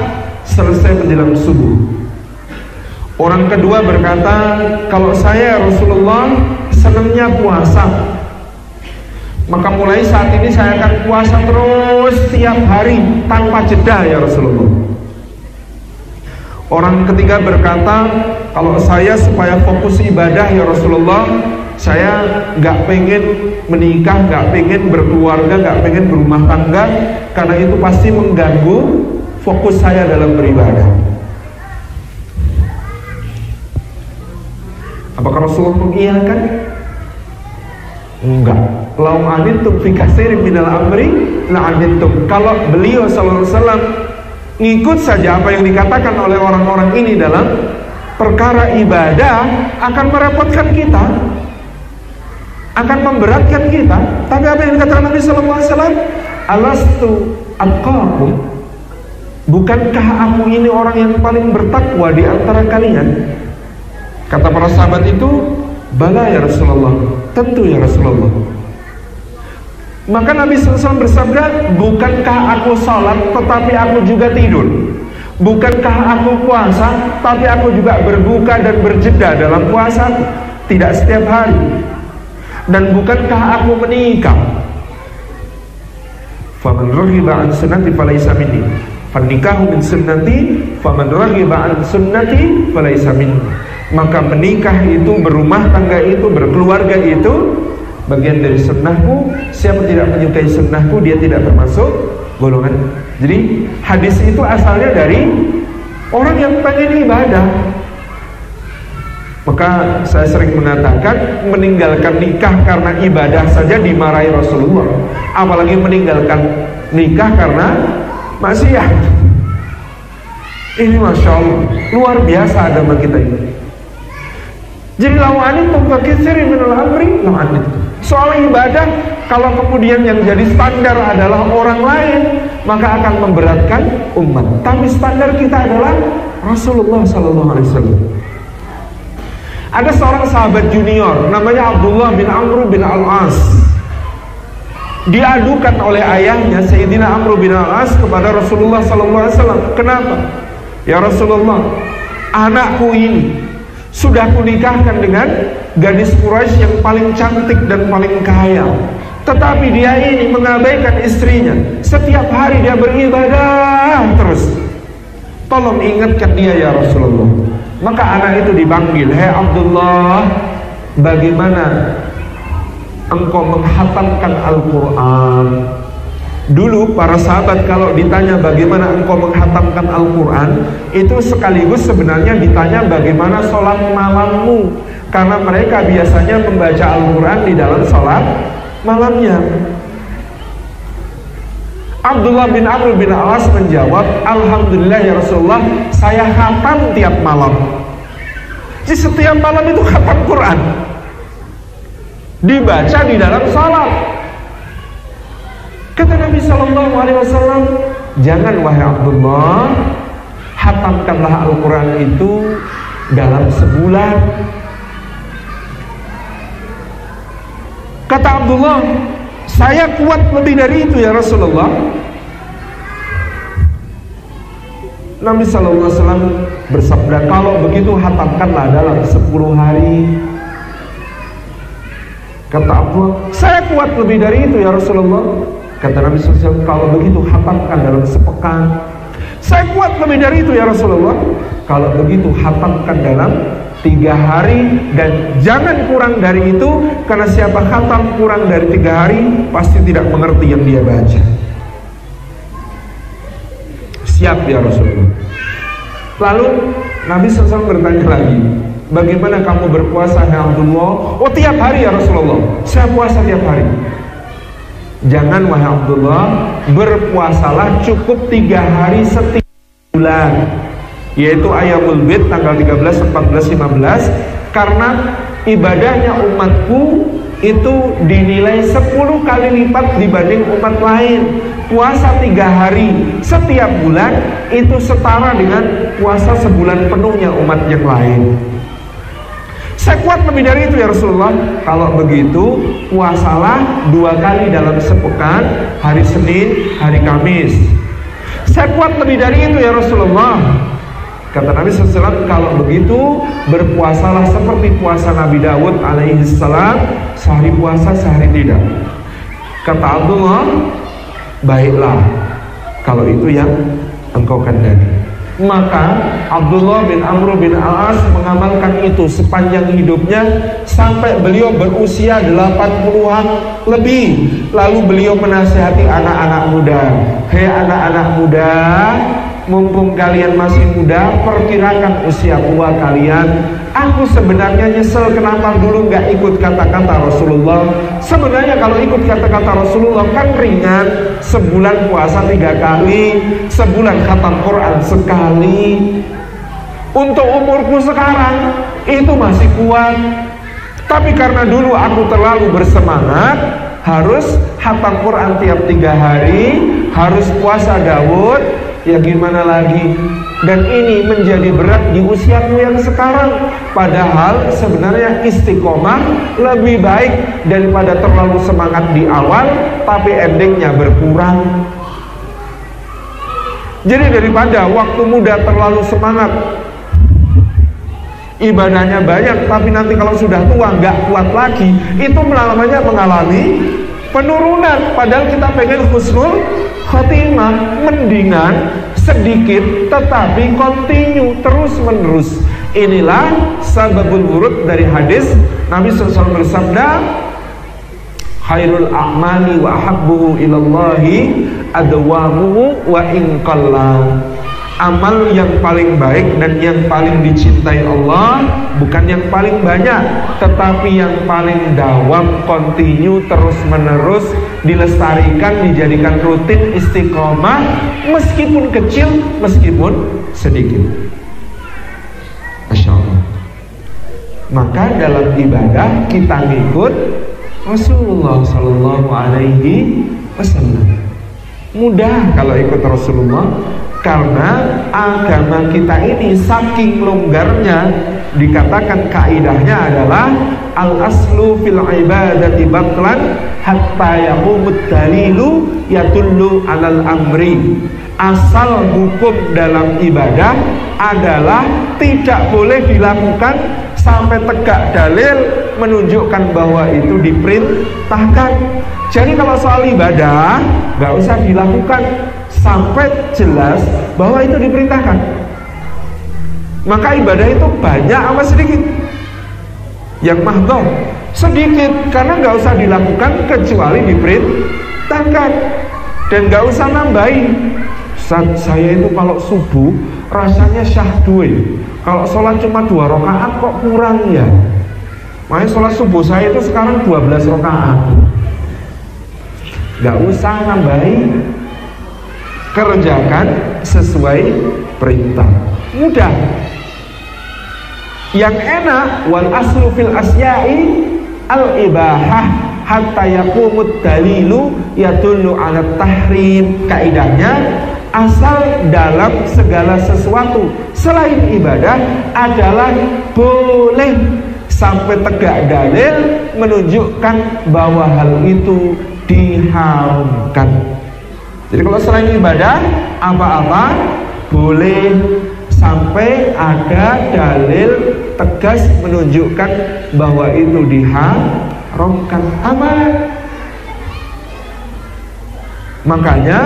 S1: selesai menjelang subuh." Orang kedua berkata, "Kalau saya Rasulullah senangnya puasa. Maka mulai saat ini saya akan puasa terus tiap hari tanpa jeda ya Rasulullah." Orang ketiga berkata, "Kalau saya supaya fokus ibadah ya Rasulullah, saya gak pengen menikah, gak pengen berkeluarga, gak pengen berumah tangga, karena itu pasti mengganggu fokus saya dalam beribadah." Apakah Rasulullah mengiyakan? Enggak. Lau anittum fi katsirin minal amri la'anittum. Kalau beliau sallallahu alaihi wasallam ngikut saja apa yang dikatakan oleh orang-orang ini dalam perkara ibadah, akan merepotkan kita, akan memberatkan kita. Tapi apa yang dikatakan Nabi sallallahu alaihi wasallam, "Alastu atqakum?" Bukankah aku ini orang yang paling bertakwa di antara kalian? Kata para sahabat itu, "Bala ya Rasulullah." Tentu ya Rasulullah. Maka Nabi SAW bersabda, "Bukankah aku sholat tetapi aku juga tidur? Bukankah aku puasa tapi aku juga berbuka dan berjeda dalam puasa? Tidak setiap hari. Dan bukankah aku menikah? Faman raghiba an sunnati falaysa minni. Fannikahu min sunnati, faman raghiba an sunnati falaysa minni." Maka menikah itu, berumah tangga itu, berkeluarga itu bagian dari sunnahku. Siapa tidak menyukai sunnahku, dia tidak termasuk golongan. Jadi hadis itu asalnya dari orang yang pengen ibadah. Maka saya sering mengatakan, meninggalkan nikah karena ibadah saja dimarahi Rasulullah, apalagi meninggalkan nikah karena maksiat. Ini Masya Allah, luar biasa agama kita ini. Jadi la'anittum fa katsirin minal amri la'anittum. Soal ibadah, kalau kemudian yang jadi standar adalah orang lain, maka akan memberatkan umat. Tapi standar kita adalah Rasulullah SAW. Ada seorang sahabat junior namanya Abdullah bin Amr bin Al-As. Diadukan oleh ayahnya Sayyidina Amr bin Al-As kepada Rasulullah SAW. Kenapa? "Ya Rasulullah, anakku ini sudah kunikahkan dengan gadis Quraisy yang paling cantik dan paling kaya, tetapi dia ini mengabaikan istrinya. Setiap hari dia beribadah terus. Tolong ingatkan dia ya Rasulullah." Maka anak itu dipanggil, "Hei Abdullah, bagaimana engkau menghatamkan Al-Quran?" Dulu para sahabat kalau ditanya bagaimana engkau menghatamkan Al-Quran, itu sekaligus sebenarnya ditanya bagaimana sholat malammu, karena mereka biasanya membaca Al-Quran di dalam sholat malamnya. Abdullah bin Amr bin Al-As menjawab, "Alhamdulillah ya Rasulullah, saya khatam tiap malam." Jadi setiap malam itu khatam Quran, dibaca di dalam sholat. Kata Nabi SAW, "Jangan wahai Abdullah, hatamkanlah Al-Quran itu dalam sebulan." Kata Abdullah, "Saya kuat lebih dari itu ya Rasulullah." Nabi SAW bersabda, kalau begitu hatamkanlah dalam 10 hari. Kata Abdullah, saya kuat lebih dari itu ya Rasulullah. Kata Nabi SAW, kalau begitu hatamkan dalam sepekan. Saya kuat lebih dari itu ya Rasulullah. Kalau begitu hatamkan dalam 3 hari. Dan jangan kurang dari itu, karena siapa khatam kurang dari 3 hari pasti tidak mengerti yang dia baca. Siap ya Rasulullah. Lalu Nabi SAW bertanya lagi, bagaimana kamu berpuasa ya Abdullah? Oh, tiap hari ya Rasulullah, saya puasa tiap hari. Jangan wahai Abdullah, berpuasalah cukup 3 hari setiap bulan, yaitu Ayyamul Bid tanggal 13, 14, 15. Karena ibadahnya umatku itu dinilai 10 kali lipat dibanding umat lain. Puasa 3 hari setiap bulan itu setara dengan puasa sebulan penuhnya umat yang lain. Saya kuat lebih dari itu ya Rasulullah. Kalau begitu puasalah 2 kali dalam sepekan, hari Senin, hari Kamis. Saya kuat lebih dari itu ya Rasulullah. Kata Nabi SAW, kalau begitu berpuasalah seperti puasa Nabi Dawud alaihissalam, sehari puasa sehari tidak. Kata Abdullah, baiklah kalau itu yang engkau kandani. Maka Abdullah bin Amr bin Al-As mengamalkan itu sepanjang hidupnya sampai beliau berusia 80-an lebih. Lalu beliau menasihati anak-anak muda, hei anak-anak muda, mumpung kalian masih muda, perkirakan usia tua kalian. Aku sebenarnya nyesel kenapa dulu gak ikut kata-kata Rasulullah. Sebenarnya kalau ikut kata-kata Rasulullah kan ringan. Sebulan puasa 3 kali, sebulan khatam Quran sekali. Untuk umurku sekarang itu masih kuat. Tapi karena dulu aku terlalu bersemangat, harus khatam Quran tiap 3 hari, harus puasa Daud, ya gimana lagi. Dan ini menjadi berat di usiaku yang sekarang. Padahal sebenarnya istiqomah lebih baik daripada terlalu semangat di awal tapi endingnya berkurang. Jadi daripada waktu muda terlalu semangat, ibadahnya banyak, tapi nanti kalau sudah tua nggak kuat lagi, itu namanya mengalami penurunan. Padahal kita pengen husnul khotimah. Mendingan sedikit tetapi continue, terus menerus. Inilah sababul wurud dari hadis Nabi SAW bersabda, khairul a'mali wa ahabbuhu ilallahi adwamuhu wa in qalla. Amal yang paling baik dan yang paling dicintai Allah bukan yang paling banyak, tetapi yang paling dawam, continue, terus menerus, dilestarikan, dijadikan rutin, istiqomah, meskipun kecil, meskipun sedikit. Masya Allah. Maka dalam ibadah kita ngikut Rasulullah Sallallahu Alaihi Wasallam. Mudah kalau ikut Rasulullah, karena agama kita ini saking longgarnya. Dikatakan kaidahnya adalah al-aslu fil ibadati batlan hatta yaqumud dalilu yadullu alal amri. Asal hukum dalam ibadah adalah tidak boleh dilakukan sampai tegak dalil menunjukkan bahwa itu diperintahkan. Jadi kalau soal ibadah gak usah dilakukan sampai jelas bahwa itu diperintahkan. Maka ibadah itu banyak apa sedikit? Yang mahdhah sedikit, karena gak usah dilakukan kecuali diperintahkan. Dan gak usah nambahin. Saya itu kalau subuh rasanya syahdu, kalau sholat cuma 2 rakaat kok kurang ya. Makanya sholat subuh saya itu sekarang 12 rakaat. Gak usah nambahin, kerjakan sesuai perintah. Mudah. Yang enak, wal aslu fil asya'i al ibahah hatta yaqumud dalilu yadullu ala tahrim. Kaidahnya, asal dalam segala sesuatu selain ibadah adalah boleh sampai tegak dalil menunjukkan bahwa hal itu diharamkan. Jadi kalau selain ibadah apa-apa boleh sampai ada dalil tegas menunjukkan bahwa itu diharamkan. Aman. Makanya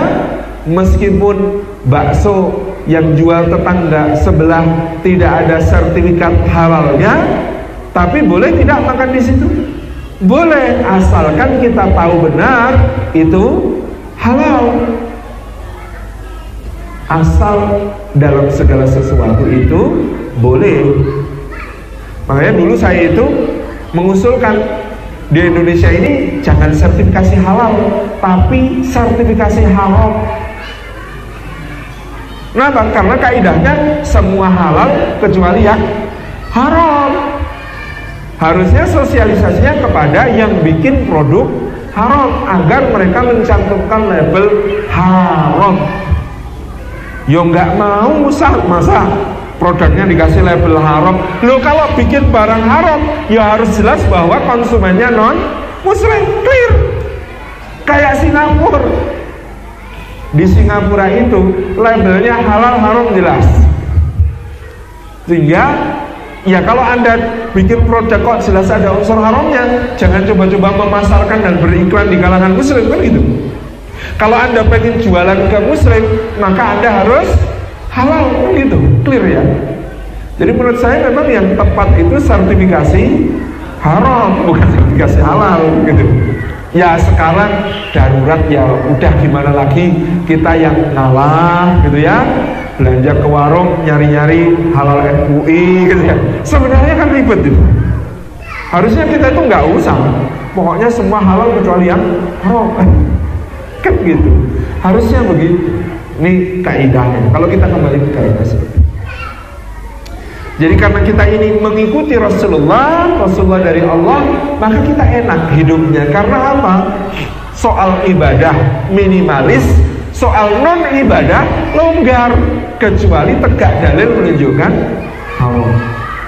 S1: meskipun bakso yang jual tetangga sebelah tidak ada sertifikat halalnya, tapi boleh tidak makan di situ? Boleh, asalkan kita tahu benar itu halal. Asal dalam segala sesuatu itu boleh. Makanya dulu saya itu mengusulkan di Indonesia ini jangan sertifikasi halal, tapi sertifikasi haram. Kenapa? Karena kaidahnya semua halal kecuali yang haram. Harusnya sosialisasinya kepada yang bikin produk haram agar mereka mencantumkan label haram. Yo nggak mau masa produknya dikasih label haram. Loh, kalau bikin barang haram ya harus jelas bahwa konsumennya non muslim, clear. Kayak Singapura. Di Singapura itu labelnya halal haram jelas. Sehingga ya kalau Anda bikin produk kok jelas ada unsur haramnya, jangan coba-coba memasarkan dan beriklan di kalangan muslim, kan gitu. Kalau Anda pengen jualan ke muslim, maka Anda harus halal, gitu, clear ya. Jadi menurut saya memang yang tepat itu sertifikasi haram, bukan sertifikasi halal, gitu. Ya sekarang darurat ya udah gimana lagi, kita yang ngalah gitu ya, belanja ke warung nyari-nyari halal MUI gitu ya. Sebenarnya kan ribet itu. Harusnya kita itu nggak usah, pokoknya semua halal kecuali yang haram, kan gitu. Harusnya begitu. Ini kaidahnya. Kalau kita kembali ke kaidah seperti itu. Jadi karena kita ini mengikuti Rasulullah dari Allah, maka kita enak hidupnya. Karena apa? Soal ibadah minimalis, soal non ibadah longgar, kecuali tegak dalil menunjukkan haram.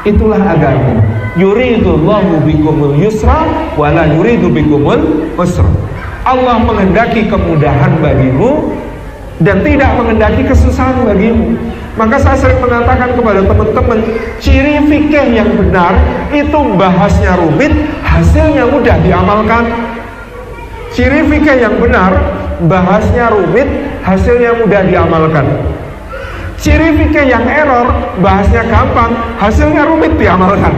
S1: Itulah agama. Yuridullahu bikumul yusra wala yuridu bikumul usra. Allah menghendaki kemudahan bagimu dan tidak menghendaki kesusahan bagimu. Maka saya sering mengatakan kepada teman-teman, ciri fikih yang benar itu bahasnya rumit, hasilnya mudah diamalkan. Ciri fikih yang benar, bahasnya rumit, hasilnya mudah diamalkan. Ciri fikih yang error, bahasnya gampang, hasilnya rumit diamalkan.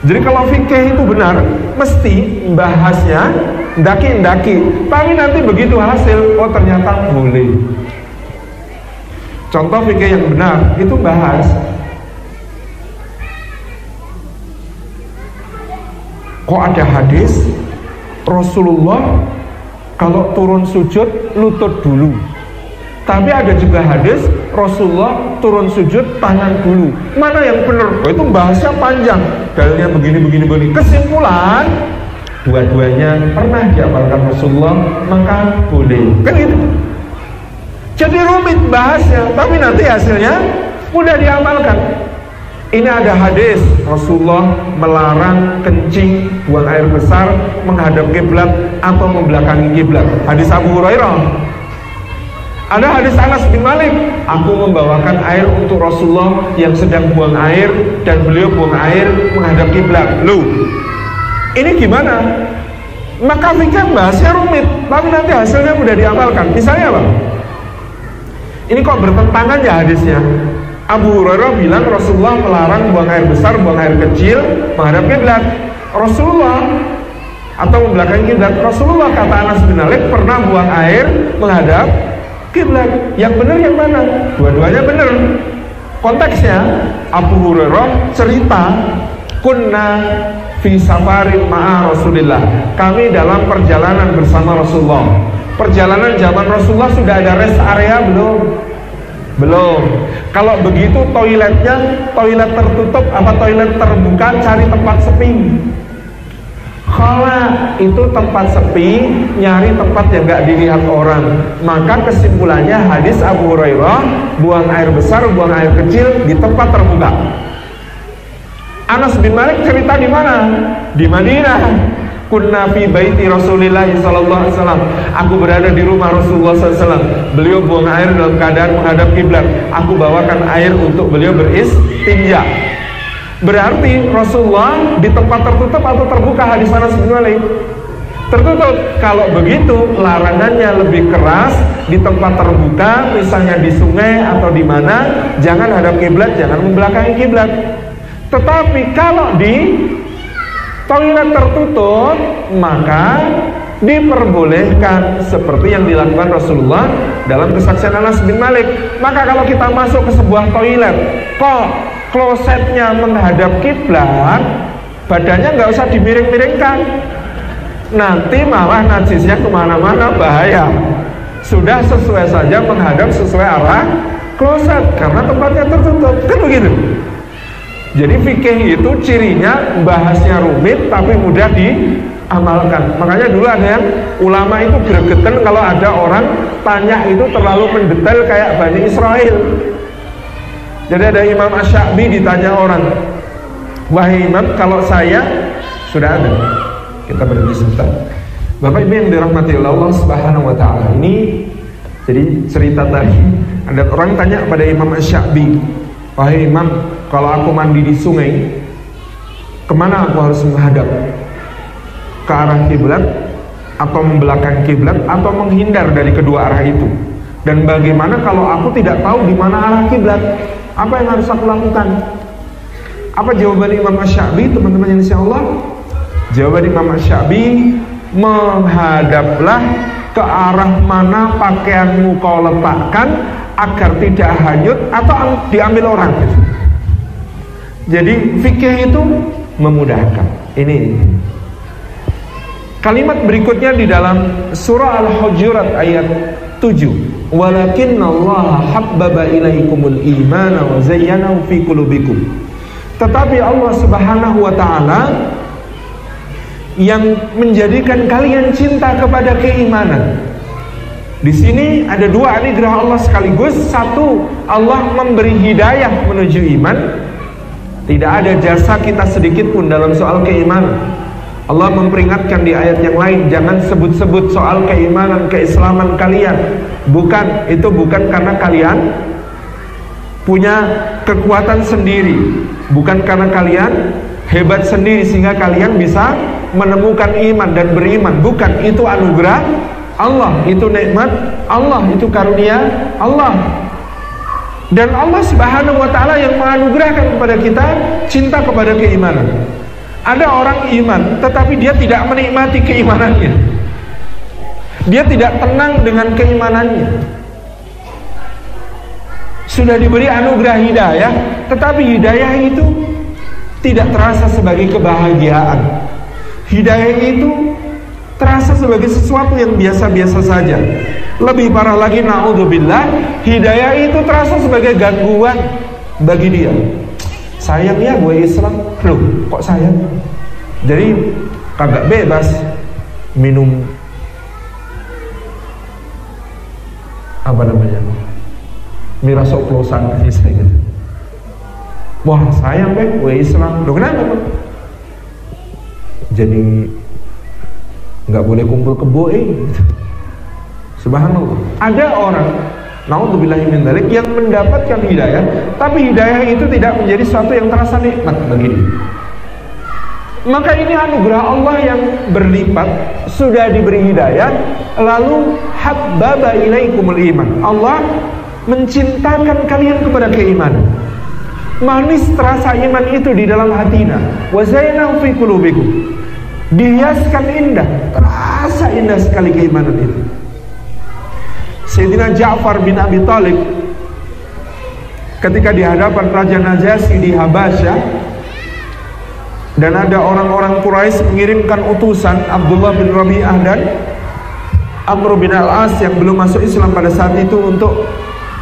S1: Jadi kalau fikih itu benar, mesti bahasnya ndaki-ndaki, tapi nanti begitu hasil, oh ternyata boleh. Contoh fikih yang benar itu bahas kok ada hadis Rasulullah kalau turun sujud lutut dulu, tapi ada juga hadis Rasulullah turun sujud tangan dulu. Mana yang benar? Oh, itu bahasnya panjang, dalilnya begini. Kesimpulan dua-duanya pernah diamalkan Rasulullah, maka boleh. Kan gitu. Jadi rumit bahasnya, tapi nanti hasilnya mudah diamalkan. Ini ada hadis Rasulullah melarang kencing, buang air besar, menghadap kiblat atau membelakangi kiblat. Hadis Abu Hurairah. Ada hadis Anas bin Malik, aku membawakan air untuk Rasulullah yang sedang buang air dan beliau buang air menghadap kiblat. Loh, ini gimana? Maka fikih bahasnya rumit, tapi nanti hasilnya mudah diamalkan. Misalnya apa? Ini kok bertentangan ya hadisnya. Abu Hurairah bilang Rasulullah melarang buang air besar, buang air kecil menghadap kiblat. Rasulullah atau membelakangi kiblat. Rasulullah, kata Anas bin Malik, pernah buang air menghadap kiblat. Yang benar yang mana? Dua-duanya benar. Konteksnya Abu Hurairah cerita, kunna fi safarin ma'a Rasulillah. Kami dalam perjalanan bersama Rasulullah. Perjalanan zaman Rasulullah sudah ada rest area belum? Belum. Kalau begitu toiletnya toilet tertutup apa toilet terbuka, cari tempat sepi. Kalau itu tempat sepi, nyari tempat yang gak dilihat orang. Maka kesimpulannya hadis Abu Hurairah, buang air besar, buang air kecil di tempat terbuka. Anas bin Malik cerita di mana? Di Madinah. kunna fi baiti Rasulillah sallallahu alaihi wasallam. Aku berada di rumah Rasulullah sallallahu alaihi wasallam. Beliau buang air dalam keadaan menghadap kiblat. Aku bawakan air untuk beliau beristinja. Berarti Rasulullah di tempat tertutup atau terbuka? Hadis Anas bin Malik tertutup. Kalau begitu larangannya lebih keras di tempat terbuka, misalnya di sungai atau di mana, jangan hadap kiblat, jangan membelakangi kiblat. Tetapi kalau di toilet tertutup, maka diperbolehkan seperti yang dilakukan Rasulullah dalam kesaksian Anas bin Malik. Maka kalau kita masuk ke sebuah toilet, kok klosetnya menghadap kiblat, badannya nggak usah dimiring-miringkan, nanti malah najisnya kemana-mana, bahaya. Sudah sesuai saja menghadap sesuai arah kloset karena tempatnya tertutup, kan begitu. Jadi fikih itu cirinya bahasnya rumit tapi mudah diamalkan. Makanya dulu ada yang ulama itu gregetan kalau ada orang tanya itu terlalu mendetail kayak Bani Israel. Jadi ada Imam Asy-Sya'bi ditanya orang, wahai Imam, kalau saya sudah ada. Kita berhenti sebentar. Bapak Ibu yang dirahmati Allah Subhanahu wa taala. Ini jadi cerita tadi ada orang tanya pada Imam Asy-Sya'bi, wahai Imam, kalau aku mandi di sungai, kemana aku harus menghadap? Ke arah kiblat atau membelakangi kiblat atau menghindar dari kedua arah itu? Dan bagaimana kalau aku tidak tahu di mana arah kiblat? Apa yang harus aku lakukan? Apa jawaban Imam Asy-Sya'bi, teman-teman yang insyaallah? Jawaban Imam Asy-Sya'bi, menghadaplah ke arah mana pakaianmu kau letakkan agar tidak hanyut atau diambil orang. Jadi fikih itu memudahkan. Ini kalimat berikutnya di dalam surah Al-Hujurat ayat 7. Walakinnallaha habbaba ilaikumul imana wa zayyanahu fi qulubikum. Tetapi Allah Subhanahu wa taala yang menjadikan kalian cinta kepada keimanan. Di sini ada dua anugerah Allah sekaligus. Satu, Allah memberi hidayah menuju iman. Tidak ada jasa kita sedikit pun dalam soal keimanan. Allah memperingatkan di ayat yang lain, jangan sebut-sebut soal keimanan, keislaman kalian. Bukan, itu bukan karena kalian punya kekuatan sendiri, bukan karena kalian hebat sendiri sehingga kalian bisa menemukan iman dan beriman. Bukan, itu anugerah Allah, itu nikmat Allah, itu karunia Allah. Dan Allah Subhanahu wa taala yang menganugerahkan kepada kita cinta kepada keimanan. Ada orang iman tetapi dia tidak menikmati keimanannya. Dia tidak tenang dengan keimanannya. Sudah diberi anugerah hidayah, tetapi hidayah itu tidak terasa sebagai kebahagiaan. Hidayah itu terasa sebagai sesuatu yang biasa-biasa saja. Lebih parah lagi, na'udzubillah, hidayah itu terasa sebagai gangguan bagi dia. Sayang ya gue Islam, loh kok sayang? Jadi kagak bebas minum apa namanya, miras oplosan gitu. Wah sayang gue Islam, loh kenapa? Jadi nggak boleh kumpul kebo gitu. Subhanallah. Ada orang, naudzubillahi min dzalik, yang mendapatkan hidayah, tapi hidayah itu tidak menjadi sesuatu yang terasa nikmat bagi dia. Maka ini anugerah Allah yang berlipat. Sudah diberi hidayah, lalu habbaba ilaikumul iman. Allah mencintakan kalian kepada keimanan. Manis terasa iman itu di dalam hatinya. Wa zayyanahu fi qulubikum. Dihiaskan indah, terasa indah sekali keimanan itu. Sayyidina Ja'far bin Abi Thalib ketika di hadapan Raja Najasyi di Habasyah, dan ada orang-orang Quraisy mengirimkan utusan Abdullah bin Rabi'ah dan Amr bin Al-As yang belum masuk Islam pada saat itu untuk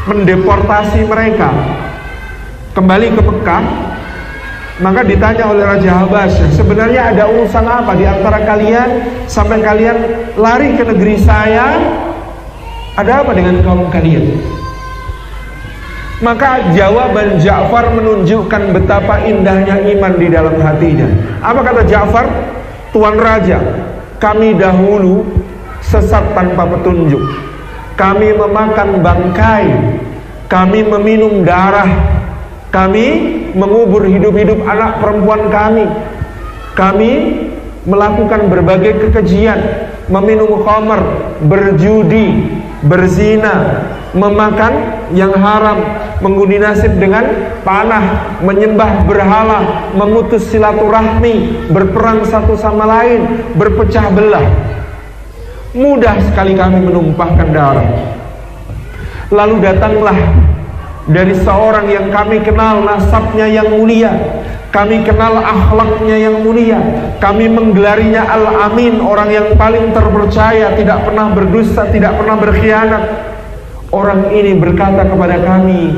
S1: mendeportasi mereka kembali ke Mekah. Maka ditanya oleh Raja Habasyah, sebenarnya ada urusan apa di antara kalian sampai kalian lari ke negeri saya? Ada apa dengan kaum kalian? Maka jawaban Ja'far menunjukkan betapa indahnya iman di dalam hatinya. Apa kata Ja'far? Tuan Raja, kami dahulu sesat tanpa petunjuk. Kami memakan bangkai, kami meminum darah, kami mengubur hidup-hidup anak perempuan kami melakukan berbagai kekejian, meminum khamr, berjudi, berzina, memakan yang haram, mengundi nasib dengan panah, menyembah berhala, memutus silaturahmi, berperang satu sama lain, berpecah belah. Mudah sekali kami menumpahkan darah. Lalu datanglah dari seorang yang kami kenal nasabnya yang mulia, kami kenal akhlaknya yang mulia, kami menggelarinya Al-Amin, orang yang paling terpercaya, tidak pernah berdusta, tidak pernah berkhianat. Orang ini berkata kepada kami,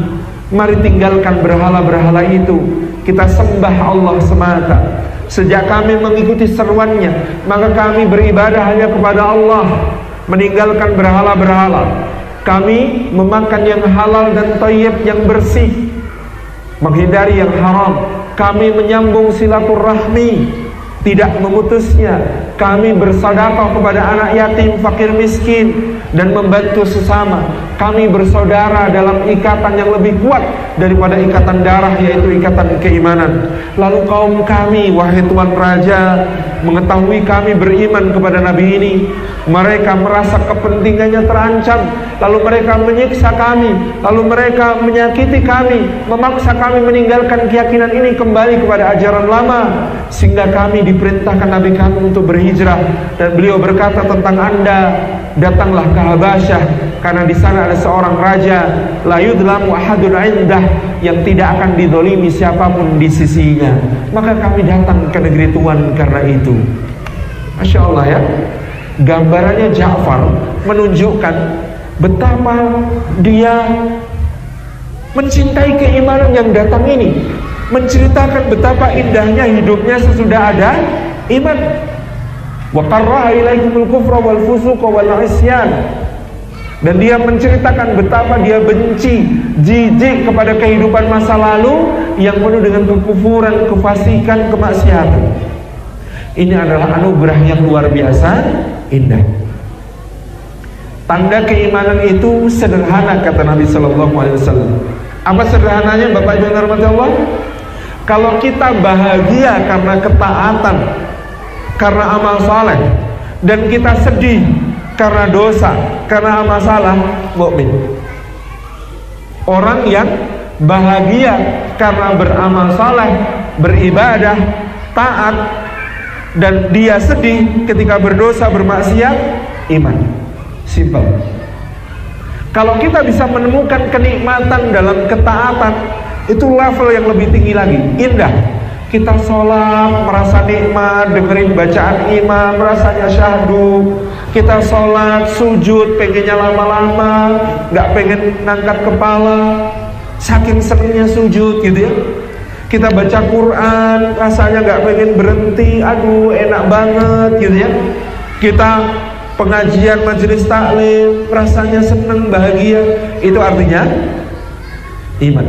S1: mari tinggalkan berhala-berhala itu, kita sembah Allah semata. Sejak kami mengikuti seruannya, maka kami beribadah hanya kepada Allah, meninggalkan berhala-berhala. Kami memakan yang halal dan thayyib, yang bersih, menghindari yang haram. Kami menyambung silaturahmi, tidak memutusnya. Kami bersedekah kepada anak yatim, fakir miskin, dan membantu sesama. Kami bersaudara dalam ikatan yang lebih kuat daripada ikatan darah, yaitu ikatan keimanan. Lalu kaum kami, wahai Tuan Raja, mengetahui kami beriman kepada Nabi ini, mereka merasa kepentingannya terancam, lalu mereka menyiksa kami, lalu mereka menyakiti kami, memaksa kami meninggalkan keyakinan ini, kembali kepada ajaran lama, sehingga kami diperintahkan Nabi kami untuk berhijrah. Dan beliau berkata tentang Anda, datanglah ke Habasyah, karena di sana ada seorang raja, la yudlamu ahadun indah, yang tidak akan dizalimi siapapun di sisinya. Maka kami datang ke negeri Tuhan karena itu. Masya Allah ya. Gambarannya Ja'far menunjukkan betapa dia mencintai keimanan yang datang ini, menceritakan betapa indahnya hidupnya sesudah ada iman. Wa qarraha ilaikumul kufra wal fusuqa wal isyan. Dan dia menceritakan betapa dia benci, jijik kepada kehidupan masa lalu yang penuh dengan kekufuran, kefasikan, kemaksiatan. Ini adalah anugerah yang luar biasa indah. Tanda keimanan itu sederhana, kata Nabi Sallallahu Alaihi Wasallam. Apa sederhananya, Bapak Ibu yang dirahmati Allah? Kalau kita bahagia karena ketaatan, karena amal saleh, dan kita sedih karena dosa, karena amal salah, mukmin. Orang yang bahagia karena beramal saleh, beribadah, taat, dan dia sedih ketika berdosa, bermaksiat, iman. Simple. Kalau kita bisa menemukan kenikmatan dalam ketaatan, itu level yang lebih tinggi lagi, indah. Kita sholat merasa nikmat, dengerin bacaan imam rasanya syahdu. Kita sholat, sujud pengennya lama-lama, gak pengen ngangkat kepala, saking senengnya sujud gitu ya. Kita baca Quran rasanya gak pengen berhenti, aduh enak banget gitu ya. Kita pengajian majelis taklim rasanya seneng, bahagia. Itu artinya iman.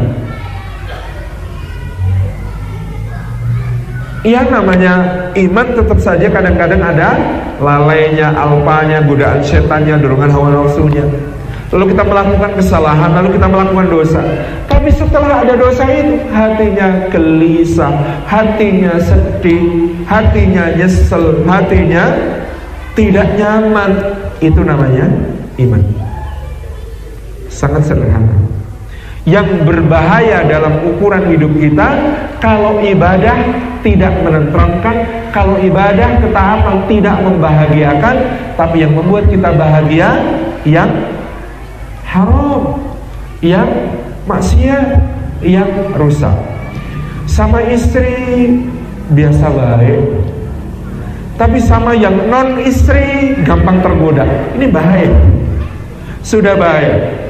S1: Iya, namanya iman tetap saja kadang-kadang ada lalainya, alpanya, godaan setannya, dorongan hawa nafsunya. Lalu kita melakukan kesalahan, lalu kita melakukan dosa. Tapi setelah ada dosa itu, hatinya gelisah, hatinya sedih, hatinya nyesel, hatinya tidak nyaman. Itu namanya iman. Sangat sederhana. Yang berbahaya dalam ukuran hidup kita, kalau ibadah tidak menenteramkan, kalau ibadah ketaatan tidak membahagiakan, tapi yang membuat kita bahagia yang haram, yang maksiat, yang rusak. Sama istri biasa baik, tapi sama yang non istri gampang tergoda. Ini bahaya. Sudah bahaya.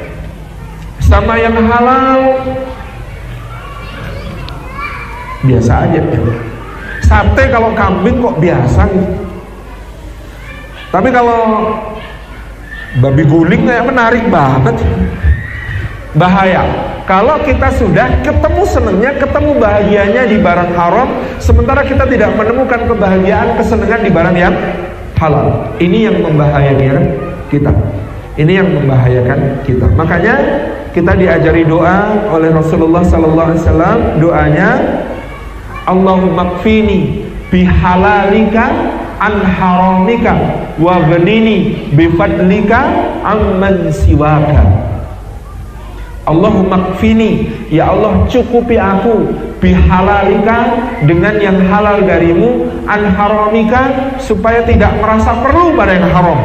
S1: Sama yang halal biasa aja. Sate kalau kambing kok biasa gitu. Tapi kalau babi guling kayak menarik banget. Bahaya. kalau kita sudah ketemu senangnya, ketemu bahagianya di barang haram, sementara kita tidak menemukan kebahagiaan, kesenangan di barang yang halal. Ini yang membahayakan kita. Ini yang membahayakan kita. Makanya kita diajari doa oleh Rasulullah SAW. Doanya, Allahumma kfini bihalalika an haramika wa ghnini bifadlika amman siwaka. Allahumma kfini, ya Allah cukupi aku bihalalika, dengan yang halal darimu, an haramika, supaya tidak merasa perlu pada yang haram,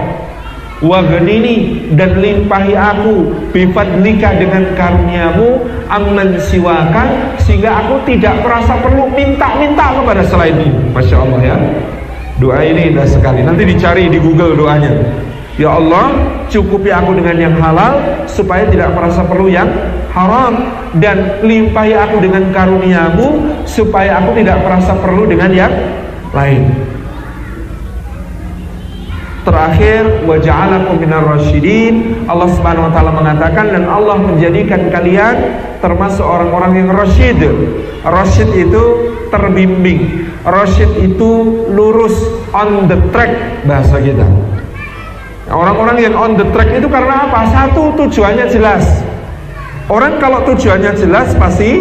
S1: wa ghnini, dan limpahi aku bifadlika, dengan karuniamu, amman siwaka, sehingga aku tidak merasa perlu minta-minta kepada selainmu. Masya Allah ya, doa ini indah sekali. Nanti dicari di Google doanya. Ya Allah, cukupi aku dengan yang halal supaya tidak merasa perlu yang haram, dan limpahi aku dengan karuniamu supaya aku tidak merasa perlu dengan yang lain. Terakhir, wa ja'alakum minar rasyidin. Allah Subhanahu wa taala mengatakan, dan Allah menjadikan kalian termasuk orang-orang yang rasyid. Rasyid itu terbimbing. Rasyid itu lurus, on the track bahasa kita. Orang-orang yang on the track itu karena apa? Satu, tujuannya jelas. Orang kalau tujuannya jelas pasti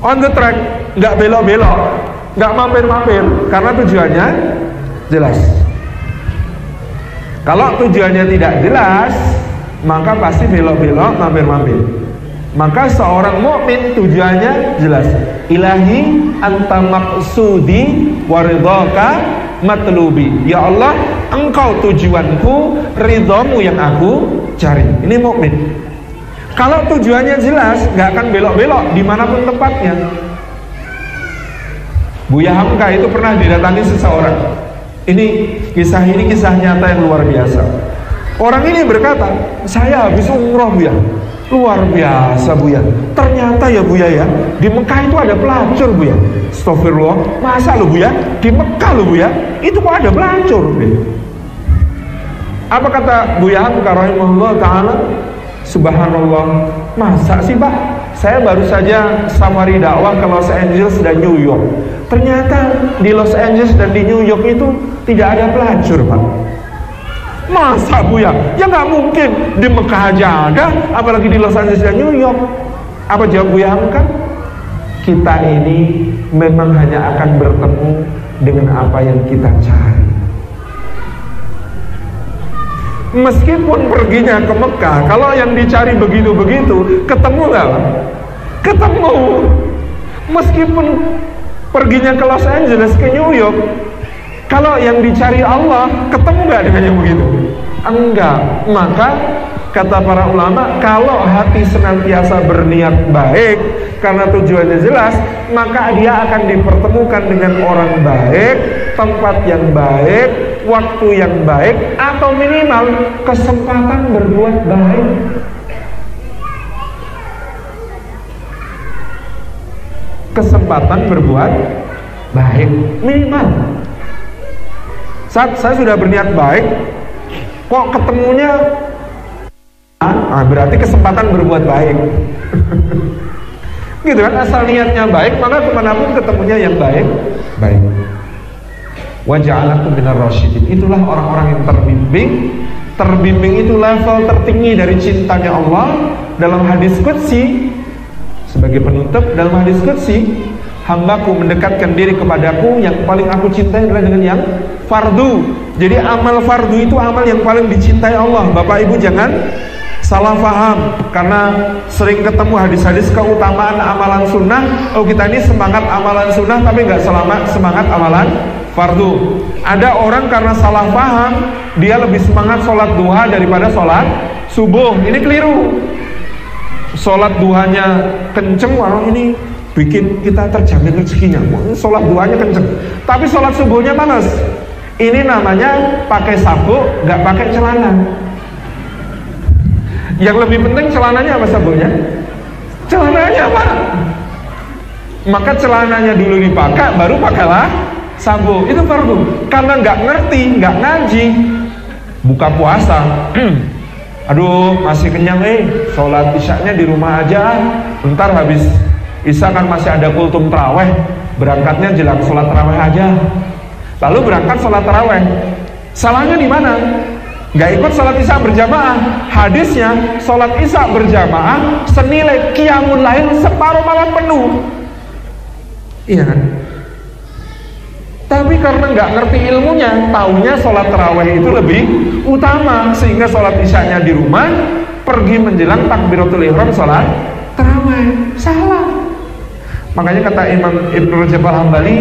S1: on the track, nggak belok-belok, nggak mampir-mampir, karena tujuannya jelas. Kalau tujuannya tidak jelas, maka pasti belok-belok, mampir-mampir. Maka seorang mukmin tujuannya jelas. Ilahi anta maqsudi waridhaka matlubi. Ya Allah, engkau tujuanku, ridhamu yang aku cari. Ini mukmin. Kalau tujuannya jelas, nggak akan belok-belok dimanapun tempatnya. Buya Hamka itu pernah didatangi seseorang. Ini kisah nyata yang luar biasa. Orang ini berkata, saya habis umroh Buya, luar biasa Buya. Ternyata ya Buya ya, di Mekah itu ada pelacur Buya. Astagfirullah, masa lo Buya? Di Mekah lo Buya, itu kok ada pelacur Buya? Apa kata Buya Hamka rahimahullah ta'ala? Subhanallah, masa sih Pak? Saya baru saja safari dakwah ke Los Angeles dan New York. Ternyata di Los Angeles dan di New York itu tidak ada pelacur Pak. Masa Buya? Ya nggak mungkin, di Mekah aja ada, apalagi di Los Angeles dan New York. Apa jawab Buya Hamka? Kita ini memang hanya akan bertemu dengan apa yang kita cari. Meskipun perginya ke Mekah, kalau yang dicari begitu-begitu, ketemu nggak? Ketemu. Meskipun perginya ke Los Angeles, ke New York, kalau yang dicari Allah, ketemu nggak dengan yang begitu? Enggak. Maka kata para ulama, kalau hati senantiasa berniat baik karena tujuannya jelas, maka dia akan dipertemukan dengan orang baik, tempat yang baik, waktu yang baik, atau minimal kesempatan berbuat baik. Kesempatan berbuat baik minimal. Saat saya sudah berniat baik, kok ketemunya berarti kesempatan berbuat baik. Gitu kan, asal niatnya baik, maka kemanapun ketemunya yang baik. Wa ja'alakum minar rasyidin. Itulah orang-orang yang terbimbing. Terbimbing itu level tertinggi dari cintanya Allah. Dalam hadis qudsi, sebagai penutup, dalam hadis qudsi, hambaku mendekatkan diri kepadaku, yang paling aku cintai adalah dengan yang fardu. Jadi amal fardu itu amal yang paling dicintai Allah. Bapak Ibu jangan salah paham, karena sering ketemu hadis-hadis keutamaan amalan sunnah. Oh, kita ini semangat amalan sunnah tapi nggak semangat amalan fardu. Ada orang karena salah paham, dia lebih semangat sholat duha daripada sholat subuh. Ini keliru. Sholat duhanya kenceng, orang ini bikin kita terjamin rezekinya. Sholat duhanya kenceng, tapi sholat subuhnya malas. Ini namanya pakai sabuk, nggak pakai celana. Yang lebih penting celananya apa sabuknya? Celananya Pak. Maka celananya dulu dipakai, baru pakailah sabuk. Itu fardu. Karena nggak ngerti, nggak ngaji, buka puasa, aduh masih kenyang sholat isyanya di rumah aja, bentar habis isya kan masih ada kultum taraweh, berangkatnya jelang sholat taraweh aja. Lalu berangkat sholat taraweh, salahnya di mana? Nggak ikut sholat isya berjamaah. Hadisnya sholat isya berjamaah senilai qiyamul lail separuh malam penuh. Iya kan? Tapi karena nggak ngerti ilmunya, taunya sholat taraweh itu lebih utama, sehingga sholat isyanya di rumah, pergi menjelang takbiratul ihram sholat taraweh. Salah. Makanya kata Imam Ibnu Rajab Al-Hambali,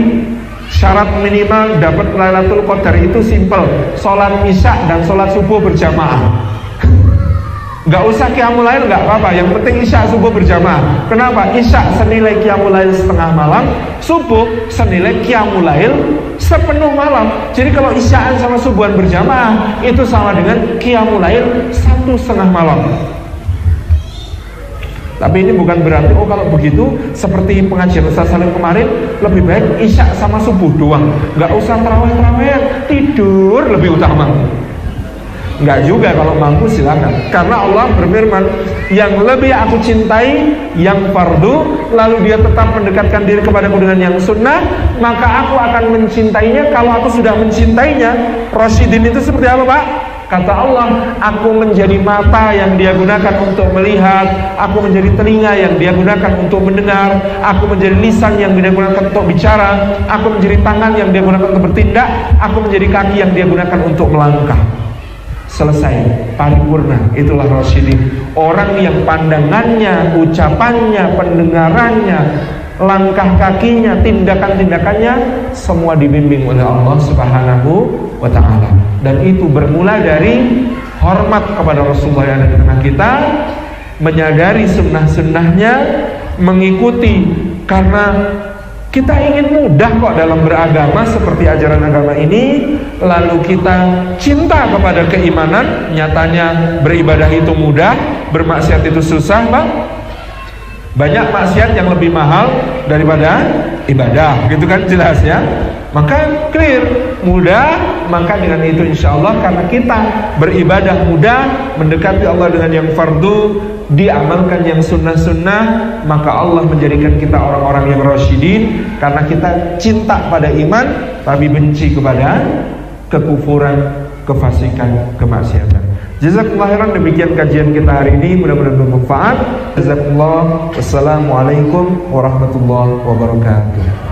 S1: syarat minimal dapat Lailatul Qadar itu simple, sholat isya dan sholat subuh berjamaah. Nggak usah qiyamul lail, nggak apa-apa, yang penting isya subuh berjamaah. Kenapa? Isya senilai qiyamul lail setengah malam, subuh senilai qiyamul lail sepenuh malam. Jadi kalau isyaan sama subuhan berjamaah itu sama dengan qiyamul lail 1,5 malam. Tapi ini bukan berarti kalau begitu seperti pengajian Ustaz Salim kemarin, lebih baik isya sama subuh doang, nggak usah taraweh-taraweh, tidur lebih utama. Enggak juga, kalau mampu silakan. Karena Allah berfirman, yang lebih aku cintai yang fardu, lalu dia tetap mendekatkan diri kepadaku dengan yang sunnah, maka aku akan mencintainya kalau aku sudah mencintainya. Rasyidin itu seperti apa, Pak? Kata Allah, aku menjadi mata yang dia gunakan untuk melihat, aku menjadi telinga yang dia gunakan untuk mendengar, aku menjadi lisan yang dia gunakan untuk bicara, aku menjadi tangan yang dia gunakan untuk bertindak, aku menjadi kaki yang dia gunakan untuk melangkah. Selesai, paripurna. Itulah Rasyidin. Orang yang pandangannya, ucapannya, pendengarannya, langkah kakinya, tindakan-tindakannya semua dibimbing oleh Allah Subhanahu wa ta'ala. Dan itu bermula dari hormat kepada Rasulullah yang ada di tengah kita, menyadari sunnah-sunnahnya, mengikuti, karena kita ingin mudah kok dalam beragama seperti ajaran agama ini. Lalu kita cinta kepada keimanan. Nyatanya beribadah itu mudah, bermaksiat itu susah, Bang. Banyak maksiat yang lebih mahal daripada ibadah, gitu kan jelasnya. Maka clear, mudah. Maka dengan itu insya Allah, karena kita beribadah mudah, mendekati Allah dengan yang fardu, diamalkan yang sunnah-sunnah, maka Allah menjadikan kita orang-orang yang rasyidin. Karena kita cinta pada iman, tapi benci kepada kekufuran, kefasikan, kemaksiatan. Jazakumullah khairan. Demikian kajian kita hari ini, mudah-mudahan bermanfaat. Jazakumullah. Wassalamualaikum warahmatullahi wabarakatuh.